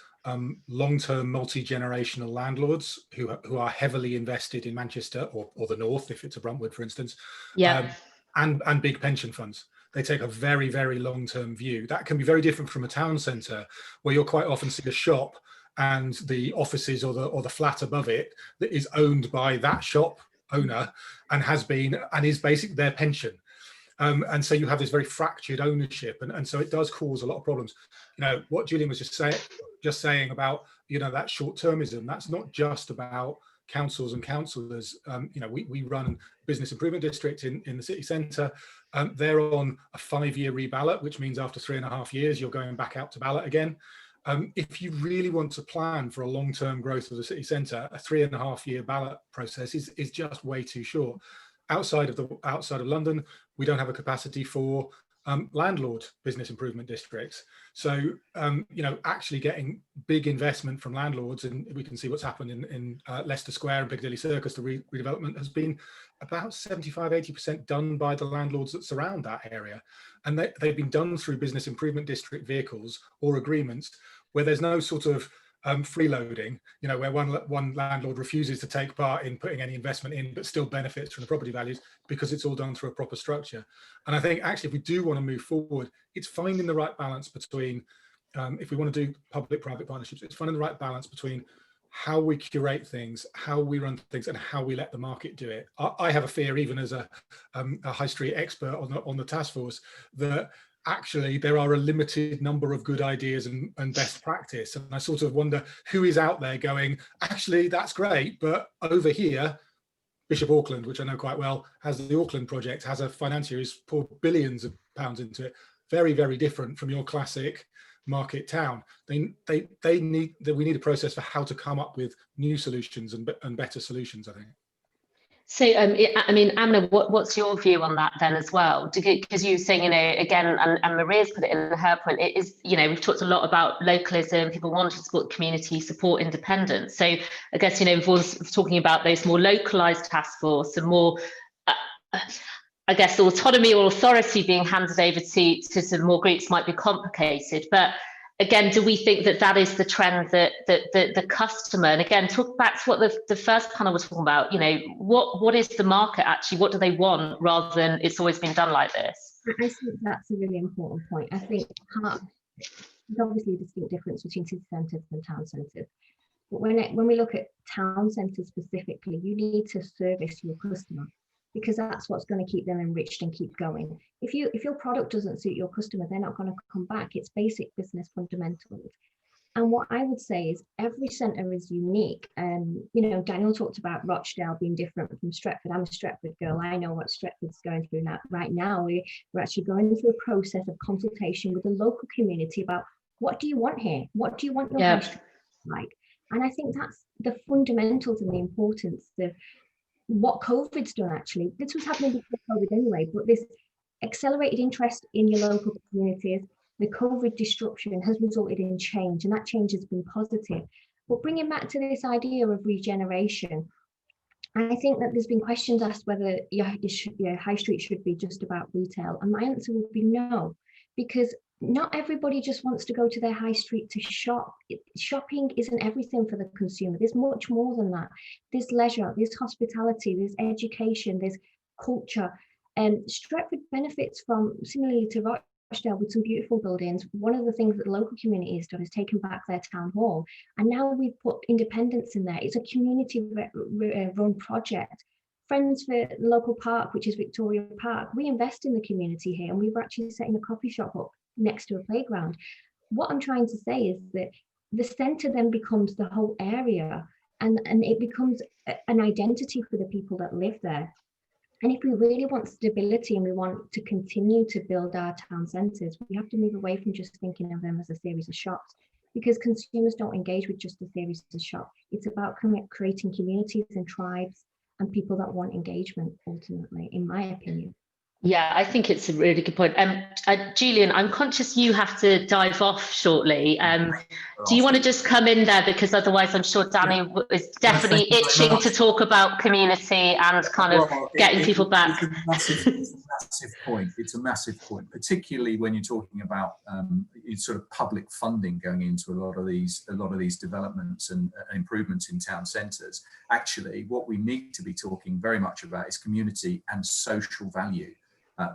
long-term multi-generational landlords who are heavily invested in Manchester or the north, if it's a Bruntwood, for instance, and big pension funds. They take a very, very long-term view. That can be very different from a town centre, where you'll quite often see a shop and the offices or the flat above it that is owned by that shop owner and has been and is basically their pension. And so you have this very fractured ownership, and so it does cause a lot of problems. You know, what Julian was just saying about, you know, that short-termism, that's not just about councils and councillors. You know, we run business improvement district in the city centre. They're on a 5-year reballot, which means after 3.5 years, you're going back out to ballot again. If you really want to plan for a long-term growth of the city centre, a 3.5-year ballot process is just way too short. Outside of London, we don't have a capacity for landlord business improvement districts. So, you know, actually getting big investment from landlords, and we can see what's happened in Leicester Square and Piccadilly Circus, the redevelopment has been about 75–80% done by the landlords that surround that area. And they've been done through business improvement district vehicles or agreements where there's no sort of freeloading, you know, where one landlord refuses to take part in putting any investment in, but still benefits from the property values because it's all done through a proper structure. And I think actually, if we do want to move forward, it's finding the right balance between, if we want to do public-private partnerships, it's finding the right balance between how we curate things, how we run things, and how we let the market do it. I have a fear, even as a high street expert on the task force, that actually there are a limited number of good ideas and best practice. And I sort of wonder who is out there going, actually, that's great, but over here, Bishop Auckland, which I know quite well, has the Auckland project, has a financier who's poured billions of pounds into it. Very, very different from your classic market town. We need a process for how to come up with new solutions and better solutions, I think.
So, I mean, Amna, what's your view on that then as well? Because you were saying, you know, again, and Maria's put it in her point, it is, you know, we've talked a lot about localism, people want to support the community, support independence. So I guess, you know, everyone's talking about those more localised task force and more, I guess, autonomy or authority being handed over to some more groups might be complicated. But again, do we think that is the trend that the customer, and again, talk back to what the first panel was talking about, you know, what is the market actually, what do they want, rather than it's always been done like this?
I think that's a really important point. I think there's obviously a distinct difference between city centres and town centres. But when we look at town centres specifically, you need to service your customer, because that's what's going to keep them enriched and keep going. If your product doesn't suit your customer, they're not going to come back. It's basic business fundamentals. And what I would say is every centre is unique. You know, Daniel talked about Rochdale being different from Stretford. I'm a Stretford girl. I know what Stretford's going through right now. We're actually going through a process of consultation with the local community about what do you want here? What do you want your house to be like? And I think that's the fundamentals and the importance of what COVID's done. Actually, this was happening before COVID anyway, but this accelerated interest in your local communities, the COVID disruption has resulted in change, and that change has been positive. But bringing back to this idea of regeneration, I think that there's been questions asked whether your high street should be just about retail, and my answer would be no, because not everybody just wants to go to their high street to shop. Shopping isn't everything for the consumer. There's much more than that. There's leisure, there's hospitality, there's education, there's culture. And Stretford benefits from, similarly to Rochdale, with some beautiful buildings. One of the things that the local community has done is taken back their town hall. And now we've put independence in there. It's a community run project. Friends for local park, which is Victoria Park, we invest in the community here, and we were actually setting a coffee shop up next to a playground. What I'm trying to say is that the centre then becomes the whole area, and it becomes an identity for the people that live there. And if we really want stability and we want to continue to build our town centres, we have to move away from just thinking of them as a series of shops, because consumers don't engage with just a series of shops. It's about creating communities and tribes and people that want engagement, ultimately, in my opinion.
Yeah, I think it's a really good point. Julian, I'm conscious you have to dive off shortly. Do you want to just come in there? Because otherwise I'm sure Danny is definitely itching to talk about community and kind of getting people back.
It's a massive point. It's a massive point, particularly when you're talking about sort of public funding going into a lot of these developments and improvements in town centres. Actually, what we need to be talking very much about is community and social value.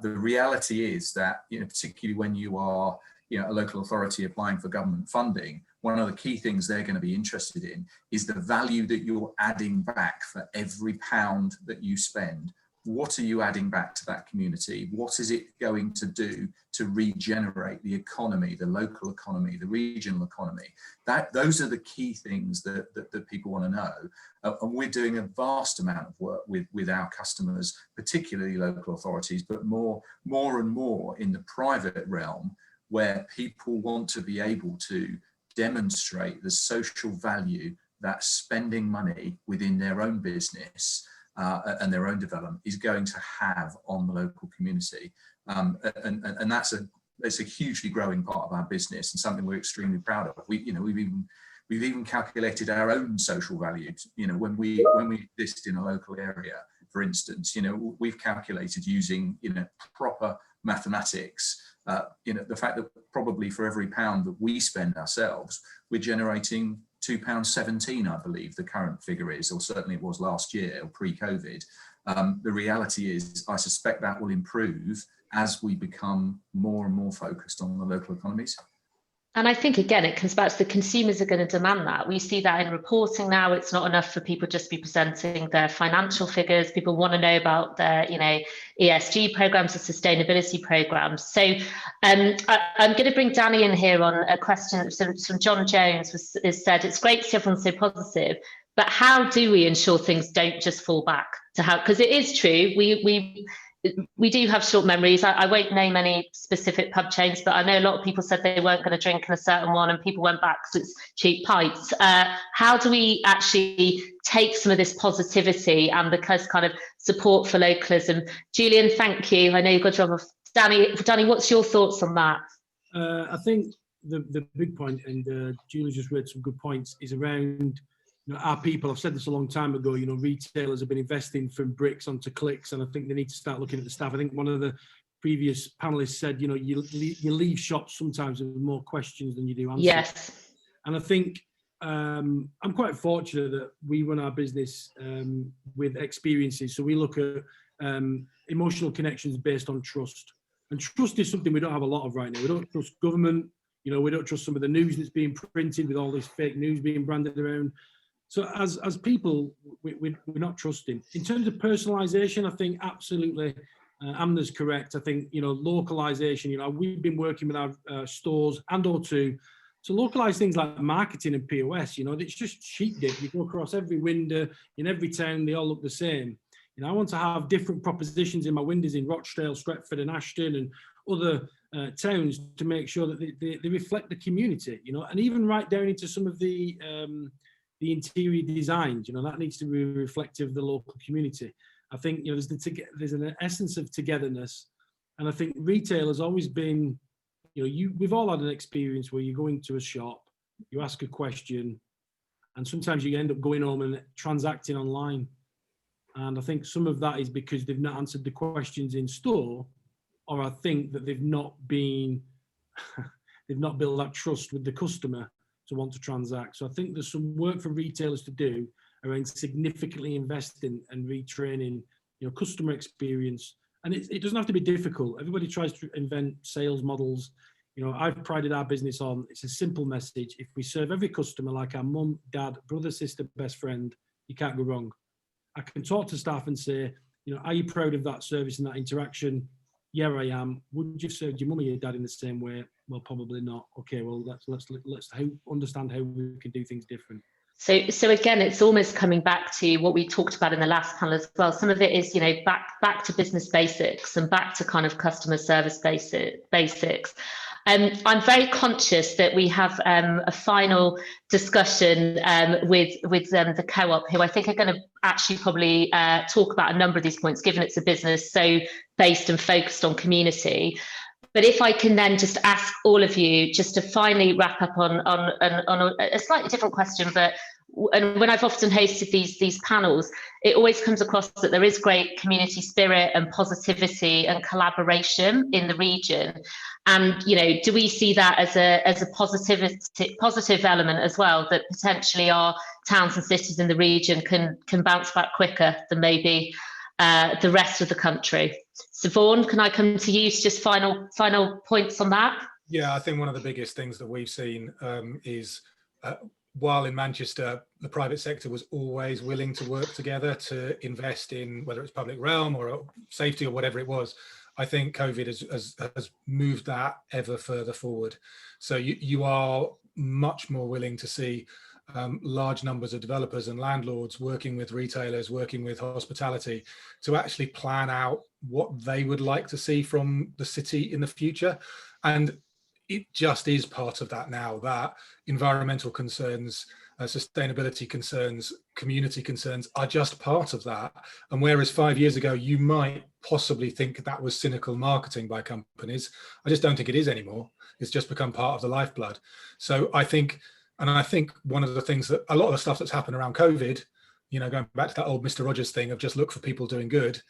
The reality is that, particularly when you are, a local authority applying for government funding, one of the key things they're going to be interested in is the value that you're adding back for every pound that you spend. What are you adding back to that community? What is it going to do to regenerate the economy, the local economy, the regional economy? Those are the key things that people want to know. And we're doing a vast amount of work with our customers, particularly local authorities, but more and more in the private realm, where people want to be able to demonstrate the social value that spending money within their own business and their own development is going to have on the local community. And that's a hugely growing part of our business and something we're extremely proud of. We've even calculated our own social values. When we exist in a local area, for instance, we've calculated using proper mathematics. The fact that probably for every pound that we spend ourselves, we're generating £2.17, I believe the current figure is, or certainly it was last year or pre-COVID. The reality is, I suspect that will improve as we become more and more focused on the local economies.
And I think, again, it comes back to the consumers are going to demand that. We see that in reporting now. It's not enough for people just to be presenting their financial figures. People want to know about their, ESG programs or sustainability programs. So I'm going to bring Danny in here on a question from John Jones, has said, it's great to see everyone's so positive, but how do we ensure things don't just fall back to how, because it is true, we do have short memories. I won't name any specific pub chains, but I know a lot of people said they weren't going to drink in a certain one and people went back because it's cheap pints. How do we actually take some of this positivity and the kind of support for localism? Julian, thank you. I know you've got to drop off. Danny, what's your thoughts on that?
I think the big point, and Julie just read some good points, is around our people. I've said this a long time ago, retailers have been investing from bricks onto clicks, and I think they need to start looking at the staff. I think one of the previous panelists said, you leave shops sometimes with more questions than you do answers.
Yes.
And I think I'm quite fortunate that we run our business with experiences. So we look at emotional connections based on trust. And trust is something we don't have a lot of right now. We don't trust government. We don't trust some of the news that's being printed with all this fake news being branded around. So as people, we're not trusting. In terms of personalisation, I think absolutely, Amna's correct. I think, localisation, we've been working with our stores and or to localise things like marketing and POS. It's just sheep dip. You go across every window in every town, they all look the same. I want to have different propositions in my windows in Rochdale, Stretford and Ashton and other towns to make sure that they reflect the community, and even right down into some of the interior designs, that needs to be reflective of the local community. I think, there's an essence of togetherness. And I think retail has always been, we've all had an experience where you go into a shop, you ask a question, and sometimes you end up going home and transacting online. And I think some of that is because they've not answered the questions in store, or I think that they've not built that trust with the customer to want to transact. So I think there's some work for retailers to do around significantly investing and retraining, customer experience. And it doesn't have to be difficult. Everybody tries to invent sales models. I've prided our business on, it's a simple message. If we serve every customer like our mum, dad, brother, sister, best friend, you can't go wrong. I can talk to staff and say, are you proud of that service and that interaction? Yeah, I am. Would you have served your mum or your dad in the same way? Well, probably not. Okay, well, let's understand how we can do things different.
So again, it's almost coming back to what we talked about in the last panel as well. Some of it is, back to business basics and back to kind of customer service basics. I'm very conscious that we have a final discussion with the co-op, who I think are going to actually probably talk about a number of these points, given it's a business so based and focused on community. But if I can then just ask all of you just to finally wrap up on a slightly different question, but and when I've often hosted these panels, it always comes across that there is great community spirit and positivity and collaboration in the region. And do we see that as a positive element as well, that potentially our towns and cities in the region can bounce back quicker than maybe the rest of the country? So Vaughan, can I come to you to just final points on that?
Yeah, I think one of the biggest things that we've seen is while in Manchester, the private sector was always willing to work together to invest in whether it's public realm or safety or whatever it was. I think COVID has moved that ever further forward. So you are much more willing to see large numbers of developers and landlords working with retailers, working with hospitality to actually plan out what they would like to see from the city in the future. And it just is part of that now, that environmental concerns, sustainability concerns, community concerns are just part of that. And whereas 5 years ago, you might possibly think that was cynical marketing by companies, I just don't think it is anymore. It's just become part of the lifeblood. So I think one of the things that a lot of the stuff that's happened around COVID, going back to that old Mr. Rogers thing of just look for people doing good.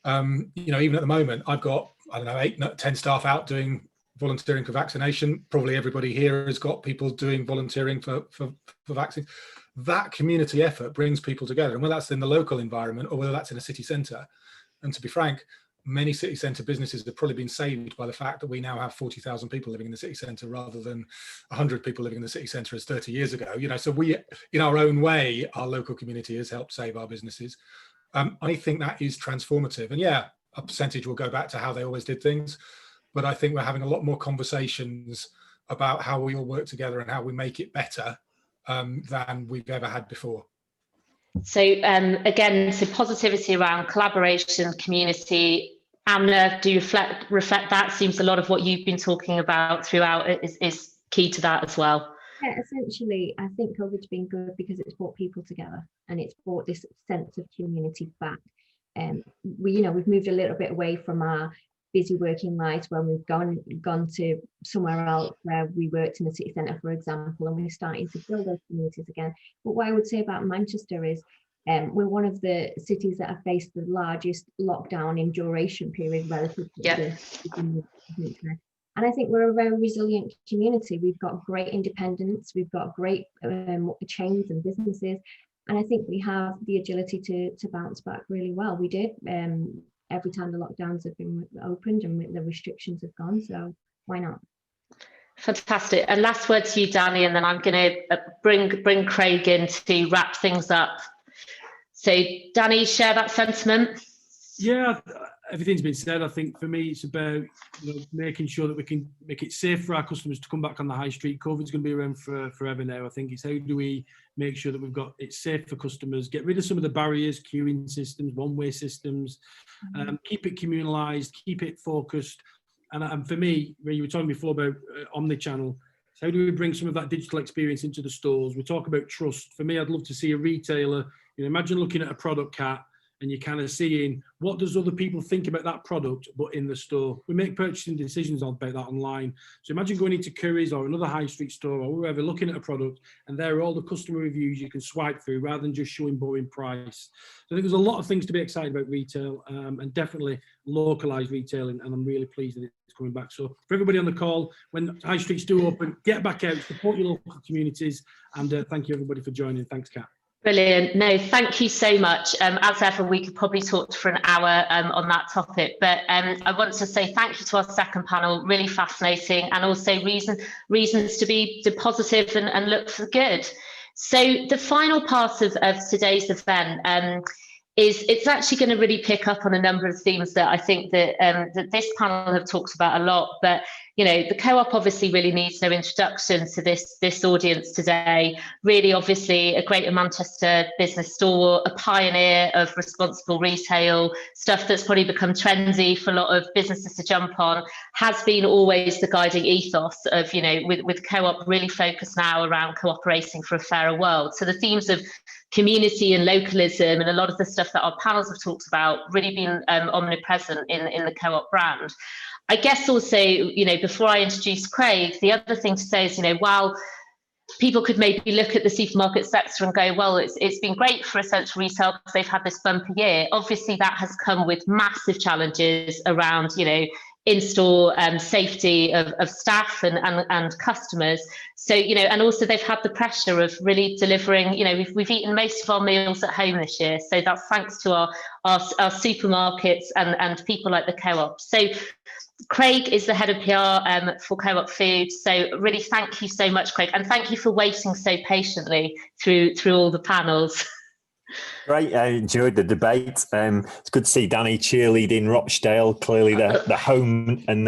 Even at the moment, I've got, 8, 10 staff out doing volunteering for vaccination. Probably everybody here has got people doing volunteering for vaccines. That community effort brings people together, and whether that's in the local environment or whether that's in a city centre. And to be frank, many city centre businesses have probably been saved by the fact that we now have 40,000 people living in the city centre rather than 100 people living in the city centre as 30 years ago. So we, in our own way, our local community has helped save our businesses. I think that is transformative. And yeah, a percentage will go back to how they always did things. But I think we're having a lot more conversations about how we all work together and how we make it better than we've ever had before.
So again, so positivity around collaboration, community. Amna, do you reflect that? Seems a lot of what you've been talking about throughout is key to that as well.
Yeah, essentially, I think COVID's been good because it's brought people together and it's brought this sense of community back. We've moved a little bit away from our busy working lives when we've gone to somewhere else where we worked in the city centre, for example, and we're starting to build those communities again. But what I would say about Manchester is we're one of the cities that have faced the largest lockdown in duration period relative to and I think we're a very resilient community. We've got great independence, we've got great chains and businesses, and I think we have the agility to bounce back really well. We did. Every time the lockdowns have been opened and the restrictions have gone, so why not?
Fantastic. And last word to you, Danny, and then I'm going to bring Craig in to wrap things up. So, Danny, share that sentiment.
Yeah, everything's been said. I think for me, it's about making sure that we can make it safe for our customers to come back on the high street. COVID's going to be around forever now. I think it's how do we make sure that we've got it safe for customers, get rid of some of the barriers, queuing systems, one-way systems, keep it communalised, keep it focused. And for me, when you were talking before about omnichannel, how do we bring some of that digital experience into the stores? We talk about trust. For me, I'd love to see a retailer, imagine looking at a product cat and you're kind of seeing what does other people think about that product, but in the store. We make purchasing decisions about that online. So imagine going into Curry's or another high street store or wherever, looking at a product, and there are all the customer reviews you can swipe through rather than just showing boring price. So I think there's a lot of things to be excited about retail and definitely localised retailing, and I'm really pleased that it's coming back. So for everybody on the call, when high streets do open, get back out, support your local communities, and thank you everybody for joining. Thanks, Kat.
Brilliant. No, thank you so much. As ever, we could probably talk for an hour on that topic, but I want to say thank you to our second panel, really fascinating, and also reasons to be positive and look for good. So the final part of today's event is it's actually going to really pick up on a number of themes that I think that this panel have talked about a lot, but the Co-op obviously really needs no introduction to this audience today. Really, obviously, a Greater Manchester business store, a pioneer of responsible retail, stuff that's probably become trendy for a lot of businesses to jump on, has been always the guiding ethos of, with Co-op really focused now around cooperating for a fairer world. So the themes of community and localism and a lot of the stuff that our panels have talked about really been omnipresent in the Co-op brand. I guess also, before I introduce Craig, the other thing to say is, while people could maybe look at the supermarket sector and go, well, it's been great for essential retail because they've had this bumper year. Obviously, that has come with massive challenges around, in-store safety of staff and customers. So, and also they've had the pressure of really delivering, we've eaten most of our meals at home this year. So that's thanks to our supermarkets and people like the Co-op. So Craig is the head of PR for Co-op Food. So really thank you so much, Craig. And thank you for waiting so patiently through all the panels.
Great, I enjoyed the debate. It's good to see Danny cheerleading Rochdale, clearly the home and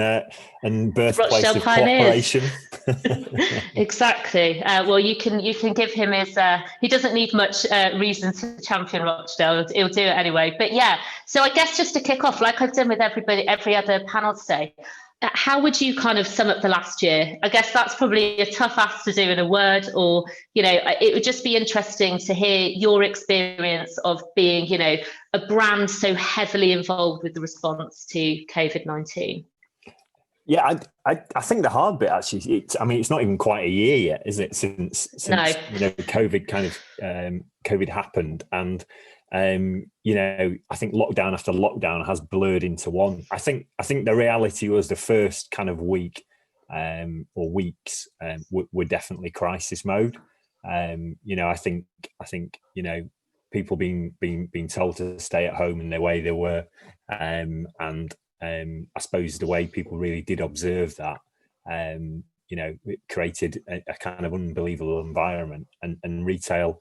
birthplace
Rochdale
of
Pioneers.
cooperation.
Exactly. Well, you can give him his. He doesn't need much reason to champion Rochdale. He'll do it anyway. But yeah, so I guess just to kick off, like I've done with every other panel today, how would you kind of sum up the last year? I guess that's probably a tough ask to do in a word, or, you know, it would just be interesting to hear your experience of being, you know, a brand so heavily involved with the response to COVID-19.
Yeah, I think the hard bit actually, it's not even quite a year yet, is it? Since
No.
You know, COVID happened, and you know, I think lockdown after lockdown has blurred into one. I think the reality was the first kind of week or weeks were definitely crisis mode. You know, I think you know, people being told to stay at home in the way they were, and I suppose the way people really did observe that, you know, it created a kind of unbelievable environment, and retail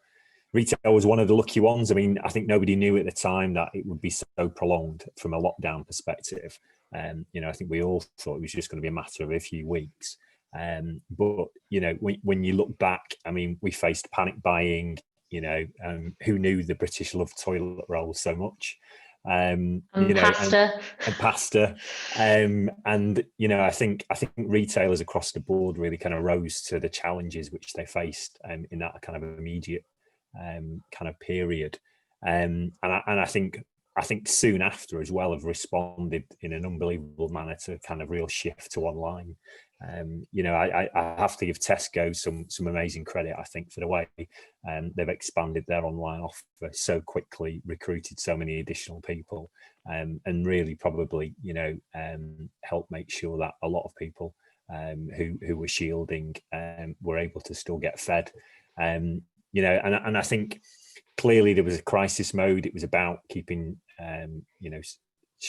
was one of the lucky ones. I mean, I think nobody knew at the time that it would be so prolonged from a lockdown perspective. You know, I think we all thought it was just going to be a matter of a few weeks. But, you know, when you look back, I mean, we faced panic buying, you know, who knew the British loved toilet rolls so much? You know,
pasta.
and pasta. And, you know, I think retailers across the board really kind of rose to the challenges which they faced in that kind of immediate kind of period, and I think soon after as well have responded in an unbelievable manner to kind of real shift to online. You know, I have to give Tesco some amazing credit, I think, for the way they've expanded their online offer so quickly, recruited so many additional people, and really probably, you know, helped make sure that a lot of people who were shielding were able to still get fed. You know, and I think clearly there was a crisis mode. It was about keeping, you know,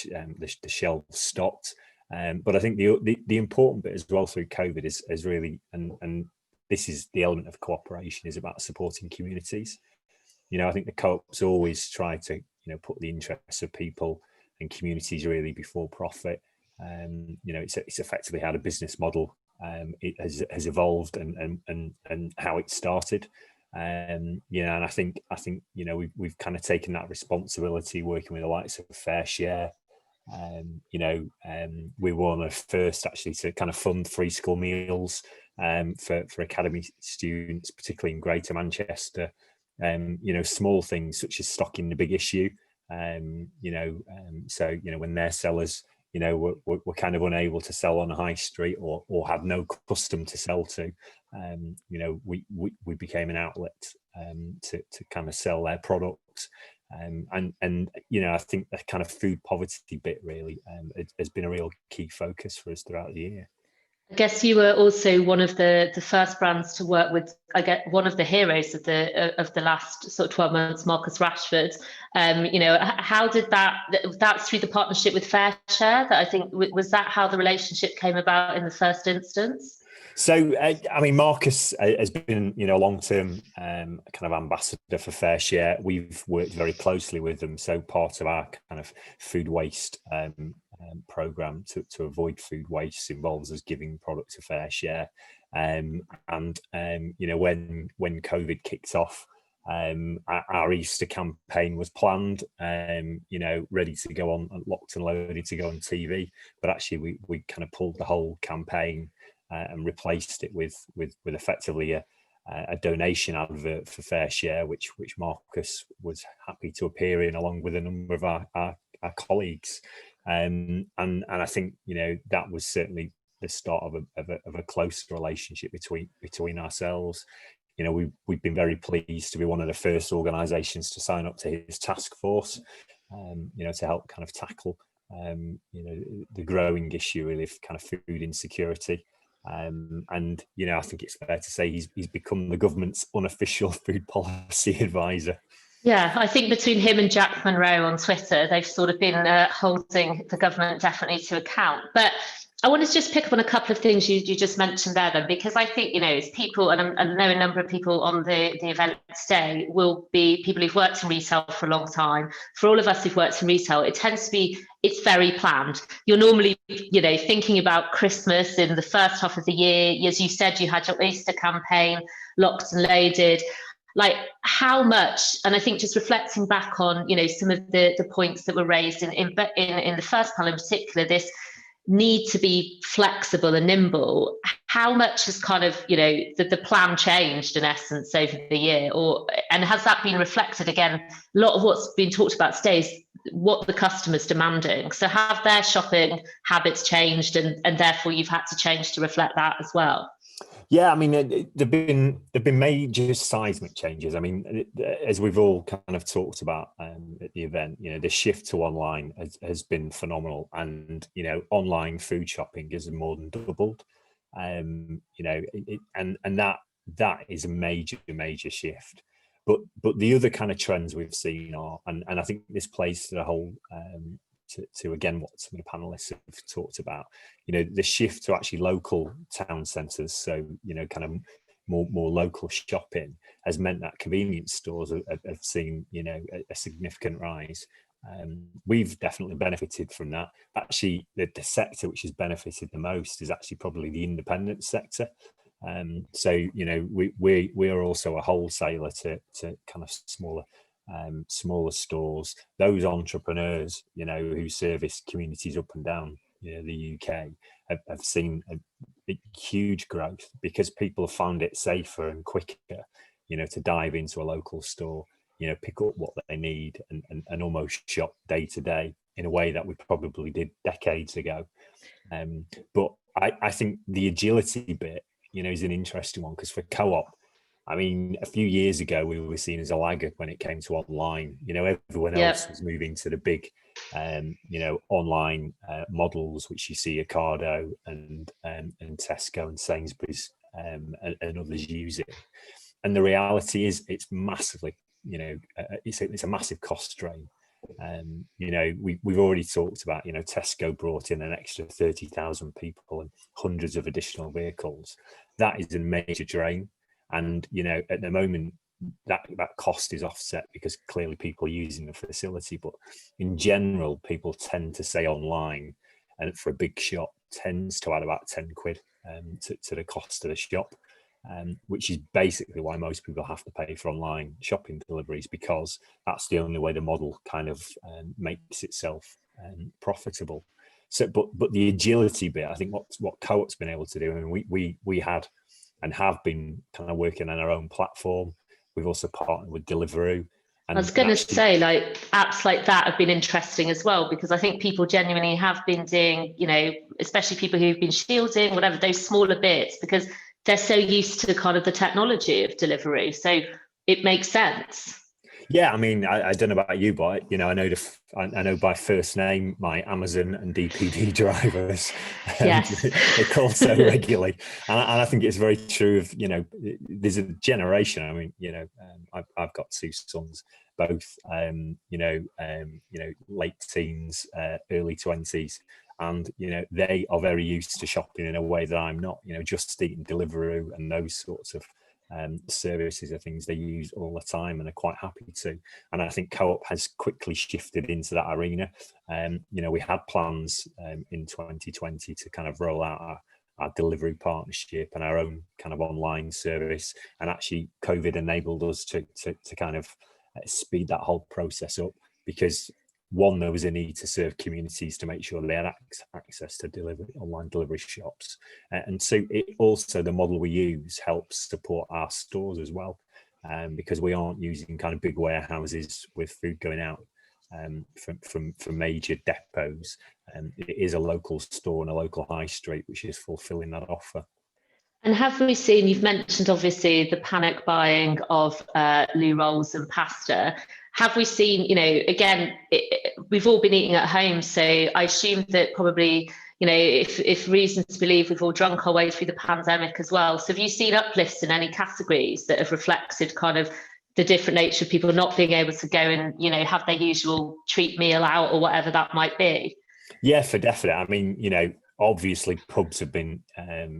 the shelves stocked. But I think the important bit as well through COVID is really, and this is the element of cooperation, is about supporting communities. You know, I think the co-ops always try to, you know, put the interests of people and communities really before profit. You know, it's effectively how the business model it has evolved and how it started. You know, and I think you know, we've kind of taken that responsibility working with the likes of Fair Share. You know, we were one of the first actually to kind of fund free school meals for academy students, particularly in Greater Manchester. You know, small things such as stocking the big issue. You know, so, you know, when their sellers, you know, were kind of unable to sell on a high street or had no custom to sell to, you know, we became an outlet to kind of sell their products. And you know, I think the kind of food poverty bit really has been a real key focus for us throughout the year.
I guess you were also one of the first brands to work with, I get one of the heroes of the last sort of 12 months, Marcus Rashford. You know, how did that's through the partnership with Fair Share, that I think, was that how the relationship came about in the first instance?
So, I mean, Marcus has been, you know, a long-term kind of ambassador for Fair Share. We've worked very closely with them. So part of our kind of food waste program to avoid food waste involves us giving product to Fair Share. And you know, when COVID kicked off, our Easter campaign was planned, you know, ready to go on, locked and loaded to go on TV. But actually, we kind of pulled the whole campaign and replaced it with effectively a donation advert for Fair Share, which Marcus was happy to appear in along with a number of our colleagues. And I think, you know, that was certainly the start of a close relationship between ourselves. You know, we've been very pleased to be one of the first organisations to sign up to his task force, you know, to help kind of tackle, you know, the growing issue really of kind of food insecurity. And, you know, I think it's fair to say he's become the government's unofficial food policy advisor.
Yeah, I think between him and Jack Monroe on Twitter, they've sort of been holding the government definitely to account. But I want to just pick up on a couple of things you just mentioned there, then, because I think, as people, and I know a number of people on the event today will be people who've worked in retail for a long time. For all of us who've worked in retail, it tends to be, it's very planned. You're normally, thinking about Christmas in the first half of the year. As you said, you had your Easter campaign locked and loaded. Like, how much, and I think just reflecting back on, some of the points that were raised in the first panel in particular, this need to be flexible and nimble, how much has kind of, the plan changed in essence over the year, and has that been reflected? Again, a lot of what's been talked about today is what the customer's demanding. So have their shopping habits changed, and therefore you've had to change to reflect that as well?
Yeah, I mean, there've been major seismic changes. I mean, as we've all kind of talked about at the event, the shift to online has been phenomenal, and online food shopping has more than doubled. And that is a major shift. But the other kind of trends we've seen are, and I think this plays to the whole to again what some of the panelists have talked about, the shift to actually local town centres, so kind of more local shopping has meant that convenience stores have seen a significant rise. We've definitely benefited from that. Actually, the sector which has benefited the most is actually probably the independent sector. So we are also a wholesaler to kind of smaller stores. Those entrepreneurs who service communities up and down the UK have seen a huge growth, because people have found it safer and quicker to dive into a local store, pick up what they need and almost shop day to day in a way that we probably did decades ago. But I think the agility bit is an interesting one, because for Co-op, I mean, a few years ago, we were seen as a laggard when it came to online. Everyone else was moving to the big, online models, which you see Ocado and Tesco and Sainsbury's and others using. And the reality is, it's massively, it's a massive cost drain. We've already talked about, Tesco brought in an extra 30,000 people and hundreds of additional vehicles. That is a major drain. And, at the moment, that cost is offset because clearly people are using the facility. But in general, people tend to say online, and for a big shop tends to add about 10 quid to the cost of the shop, which is basically why most people have to pay for online shopping deliveries, because that's the only way the model kind of makes itself profitable. So, but the agility bit, I think what Co-op's been able to do, I mean, we had and have been kind of working on our own platform. We've also partnered with Deliveroo.
And I was going to say, like, apps like that have been interesting as well, because I think people genuinely have been doing, especially people who've been shielding, whatever, those smaller bits, because they're so used to kind of the technology of Deliveroo. So it makes sense.
Yeah, I mean, I don't know about you, but I know by first name my Amazon and DPD drivers.
Yes,
they're called so regularly, and I think it's very true of there's a generation. I mean, I've got two sons, both late teens, early 20s. And they are very used to shopping in a way that I'm not. Just Eat, Deliveroo, and those sorts of services are things they use all the time and are quite happy to. And I think Co-op has quickly shifted into that arena. We had plans in 2020 to kind of roll out our Deliveroo partnership and our own kind of online service, and actually COVID enabled us to kind of speed that whole process up, because one, there was a need to serve communities to make sure they had access to online delivery shops. And two, it also, the model we use helps support our stores as well, because we aren't using kind of big warehouses with food going out from major depots. It is a local store and a local high street, which is fulfilling that offer.
And have we seen, you've mentioned obviously the panic buying of loo rolls and pasta. Have we seen, again, we've all been eating at home, so I assume that probably, if reasons to believe, we've all drunk our way through the pandemic as well. So have you seen uplifts in any categories that have reflected kind of the different nature of people not being able to go and, you know, have their usual treat meal out or whatever that might be?
Yeah, for definite. I mean, you know, obviously pubs have been,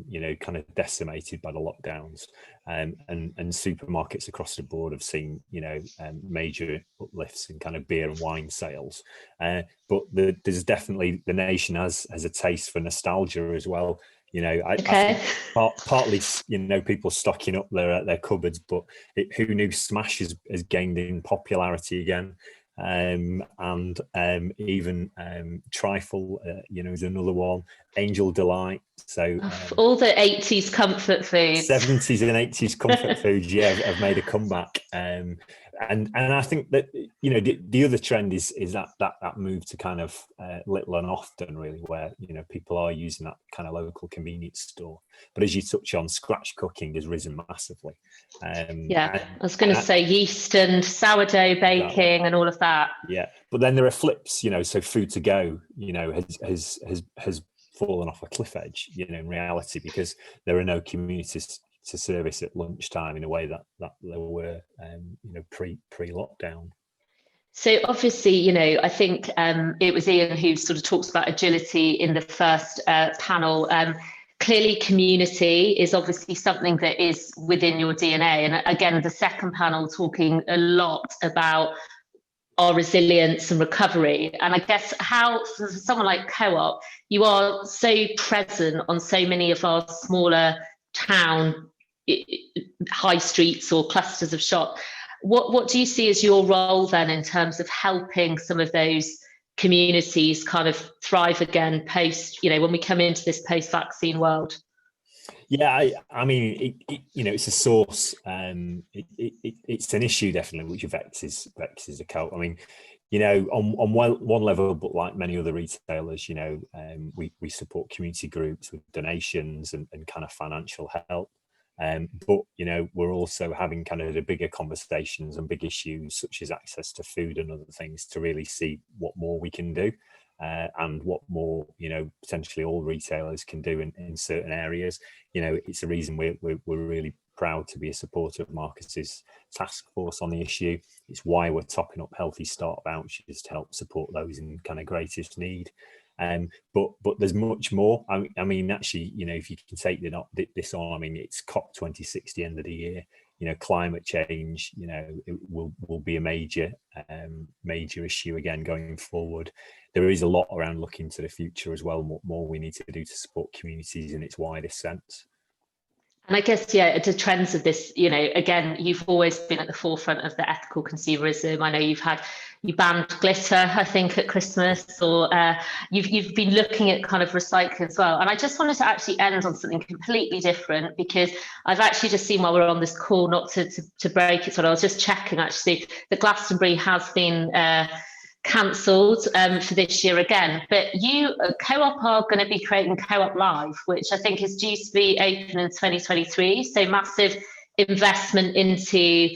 you know, kind of decimated by the lockdowns, and supermarkets across the board have seen, you know, major uplifts in kind of beer and wine sales. But there's definitely, the nation has a taste for nostalgia as well. You know, I think partly, you know, people stocking up their cupboards, but who knew Smash has gained in popularity again. And even Trifle, you know, is another one. Angel Delight. So
all the 80s comfort foods,
70s and 80s comfort foods, yeah, have made a comeback. And I think that, you know, the other trend is that move to kind of little and often, really, where, you know, people are using that kind of local convenience store. But as you touch on, scratch cooking has risen massively.
I was going to say yeast and sourdough baking and all of that.
Yeah, but then there are flips, you know. So food to go, you know, has fallen off a cliff edge, you know, in reality, because there are no communities to service at lunchtime in a way that there were, you know, pre-lockdown.
So obviously, you know, I think it was Ian who sort of talks about agility in the first panel. Clearly, community is obviously something that is within your DNA. And again, the second panel talking a lot about our resilience and recovery. And I guess how, for someone like Co-op, you are so present on so many of our smaller town high streets or clusters of shop. What do you see as your role then in terms of helping some of those communities kind of thrive again post, you know, when we come into this post-vaccine world?
Yeah, I mean, you know, it's a source. It's an issue definitely which vexes the Co-op. I mean, you know, on one level, but like many other retailers, you know, we support community groups with donations and kind of financial help. But, you know, we're also having kind of the bigger conversations and big issues such as access to food and other things to really see what more we can do. And what more, you know, potentially all retailers can do in certain areas. You know, it's a reason we're really proud to be a supporter of Marcus's task force on the issue. It's why we're topping up Healthy Start vouchers to help support those in kind of greatest need. But there's much more. I mean, actually, you know, if you can take this on, I mean, it's COP26, the end of the year. You know, climate change, you know, it will be a major issue again going forward. There is a lot around looking to the future as well, what more we need to do to support communities in its widest sense.
And I guess, yeah, the trends of this, you know, again, you've always been at the forefront of the ethical consumerism. I know you banned glitter, I think, at Christmas, or you've been looking at kind of recycling as well. And I just wanted to actually end on something completely different, because I've actually just seen while we're on this call, not to break it, so I was just checking actually that Glastonbury has been cancelled for this year again, but you Co-op are going to be creating Co-op Live, which I think is due to be open in 2023. So massive investment into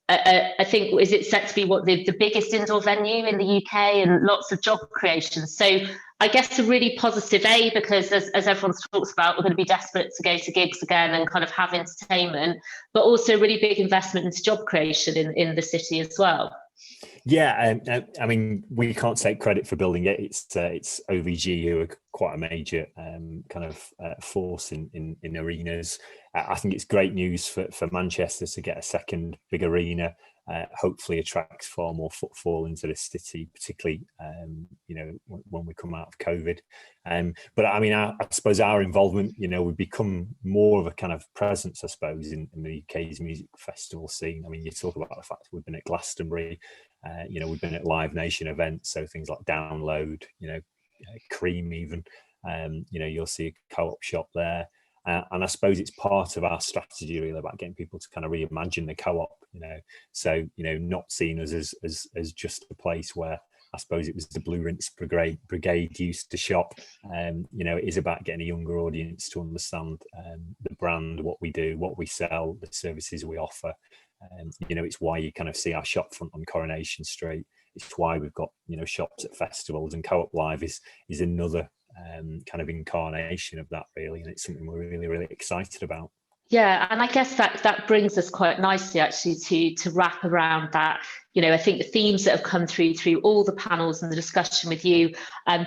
I think, is it set to be the biggest indoor venue in the UK, and lots of job creation. So I guess a really positive, because as everyone talks about, we're going to be desperate to go to gigs again and kind of have entertainment, but also really big investment into job creation in the city as well.
Yeah, I mean, we can't take credit for building it. It's OVG who are quite a major kind of force in arenas. I think it's great news for Manchester to get a second big arena. Hopefully attracts far more footfall into the city, particularly you know, when we come out of COVID. But I mean, I suppose our involvement, you know, we've become more of a kind of presence, I suppose, in the UK's music festival scene. I mean, you talk about the fact we've been at Glastonbury, you know, we've been at Live Nation events, so things like Download, you know, Cream even, you know, you'll see a Co-op shop there. And I suppose it's part of our strategy really about getting people to kind of reimagine the Co-op, you know. So, you know, not seen us as just a place where I suppose it was the Blue Rinse Brigade used to shop. You know, it is about getting a younger audience to understand the brand, what we do, what we sell, the services we offer. You know, it's why you kind of see our shop front on Coronation Street. It's why we've got, you know, shops at festivals, and Co-op Live is another kind of incarnation of that really, and it's something we're really excited about.
Yeah, and I guess that brings us quite nicely actually to wrap around that. You know, I think the themes that have come through all the panels and the discussion with you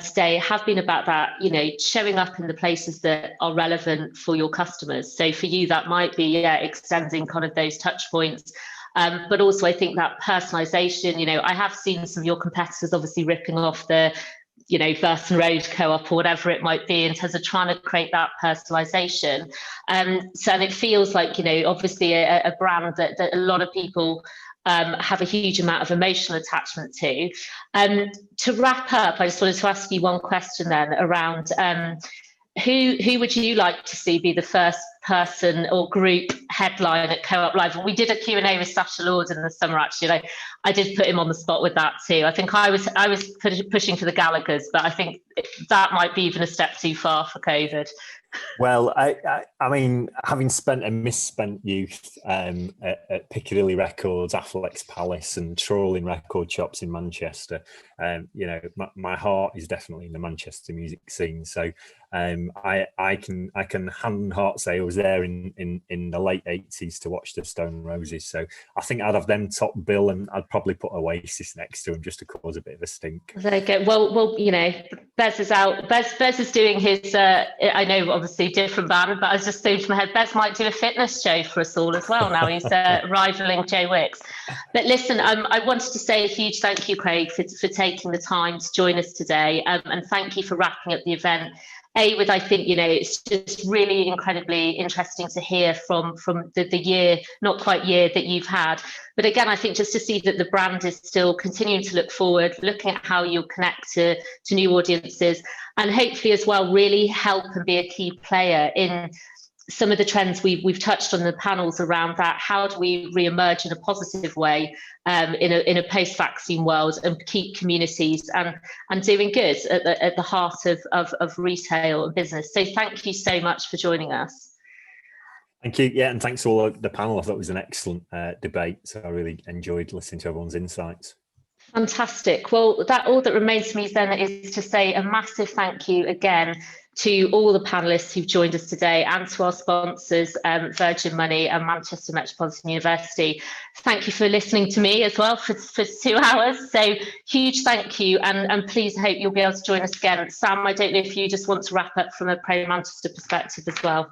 today have been about that, you know, showing up in the places that are relevant for your customers. So for you, that might be extending kind of those touch points. But also I think that personalization, you know, I have seen some of your competitors obviously ripping off the, you know, Burton Road Co-op or whatever it might be in terms of trying to create that personalization. So it feels like, you know, obviously a brand that a lot of people have a huge amount of emotional attachment to. To wrap up, I just wanted to ask you one question then around who would you like to see be the first person or group headline at Co-op Live? And we did a Q&A with Sacha Lord in the summer, actually. I did put him on the spot with that too. I think I was pushing for the Gallaghers, but I think that might be even a step too far for COVID.
Well, I mean, having spent a misspent youth at Piccadilly Records, Affleck's Palace, and trawling record shops in Manchester, you know, my heart is definitely in the Manchester music scene. So I can hand on heart say I was there in the late 80s to watch the Stone Roses. So I think I'd have them top bill, and I'd probably put Oasis next to them just to cause a bit of a stink.
There you go. Well, you know, Bez is out. Bez is doing his. I know, obviously, different band, but I was just thinking from my head, Bez might do a fitness show for us all as well. Now he's rivaling Joe Wicks. But listen, I wanted to say a huge thank you, Craig, for taking the time to join us today, and thank you for wrapping up the event. With, I think, you know, it's just really incredibly interesting to hear from the year, not quite year that you've had. But again, I think just to see that the brand is still continuing to look forward, looking at how you'll connect to new audiences, and hopefully as well really help and be a key player in some of the trends we've touched on the panels around that. How do we re-emerge in a positive way in a post-vaccine world and keep communities and doing good at the heart of retail and business? So thank you so much for joining us.
Thank you. Yeah, and thanks to all the panel. I thought it was an excellent debate. So I really enjoyed listening to everyone's insights. Fantastic.
Well, all that remains to me then is to say a massive thank you again to all the panelists who've joined us today, and to our sponsors, Virgin Money and Manchester Metropolitan University. Thank you for listening to me as well for 2 hours. So huge thank you, and please, I hope you'll be able to join us again. Sam, I don't know if you just want to wrap up from a Pro Manchester perspective as well.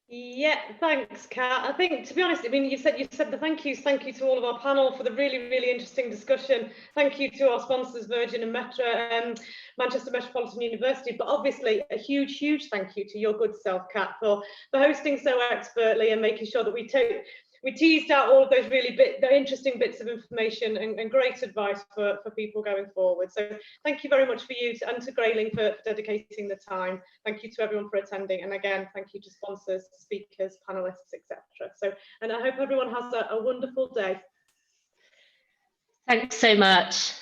Yeah, thanks, Kat. I think, to be honest, I mean, you said the thank yous. Thank you to all of our panel for the really, really interesting discussion. Thank you to our sponsors, Virgin and Manchester Metropolitan University. But obviously, a huge, huge thank you to your good self, Kat, for hosting so expertly and making sure that we teased out all of those really interesting bits of information and great advice for people going forward. So thank you very much for you and to Grayling for dedicating the time. Thank you to everyone for attending. And again, thank you to sponsors, speakers, panelists, etc. So, and I hope everyone has a wonderful day.
Thanks so much.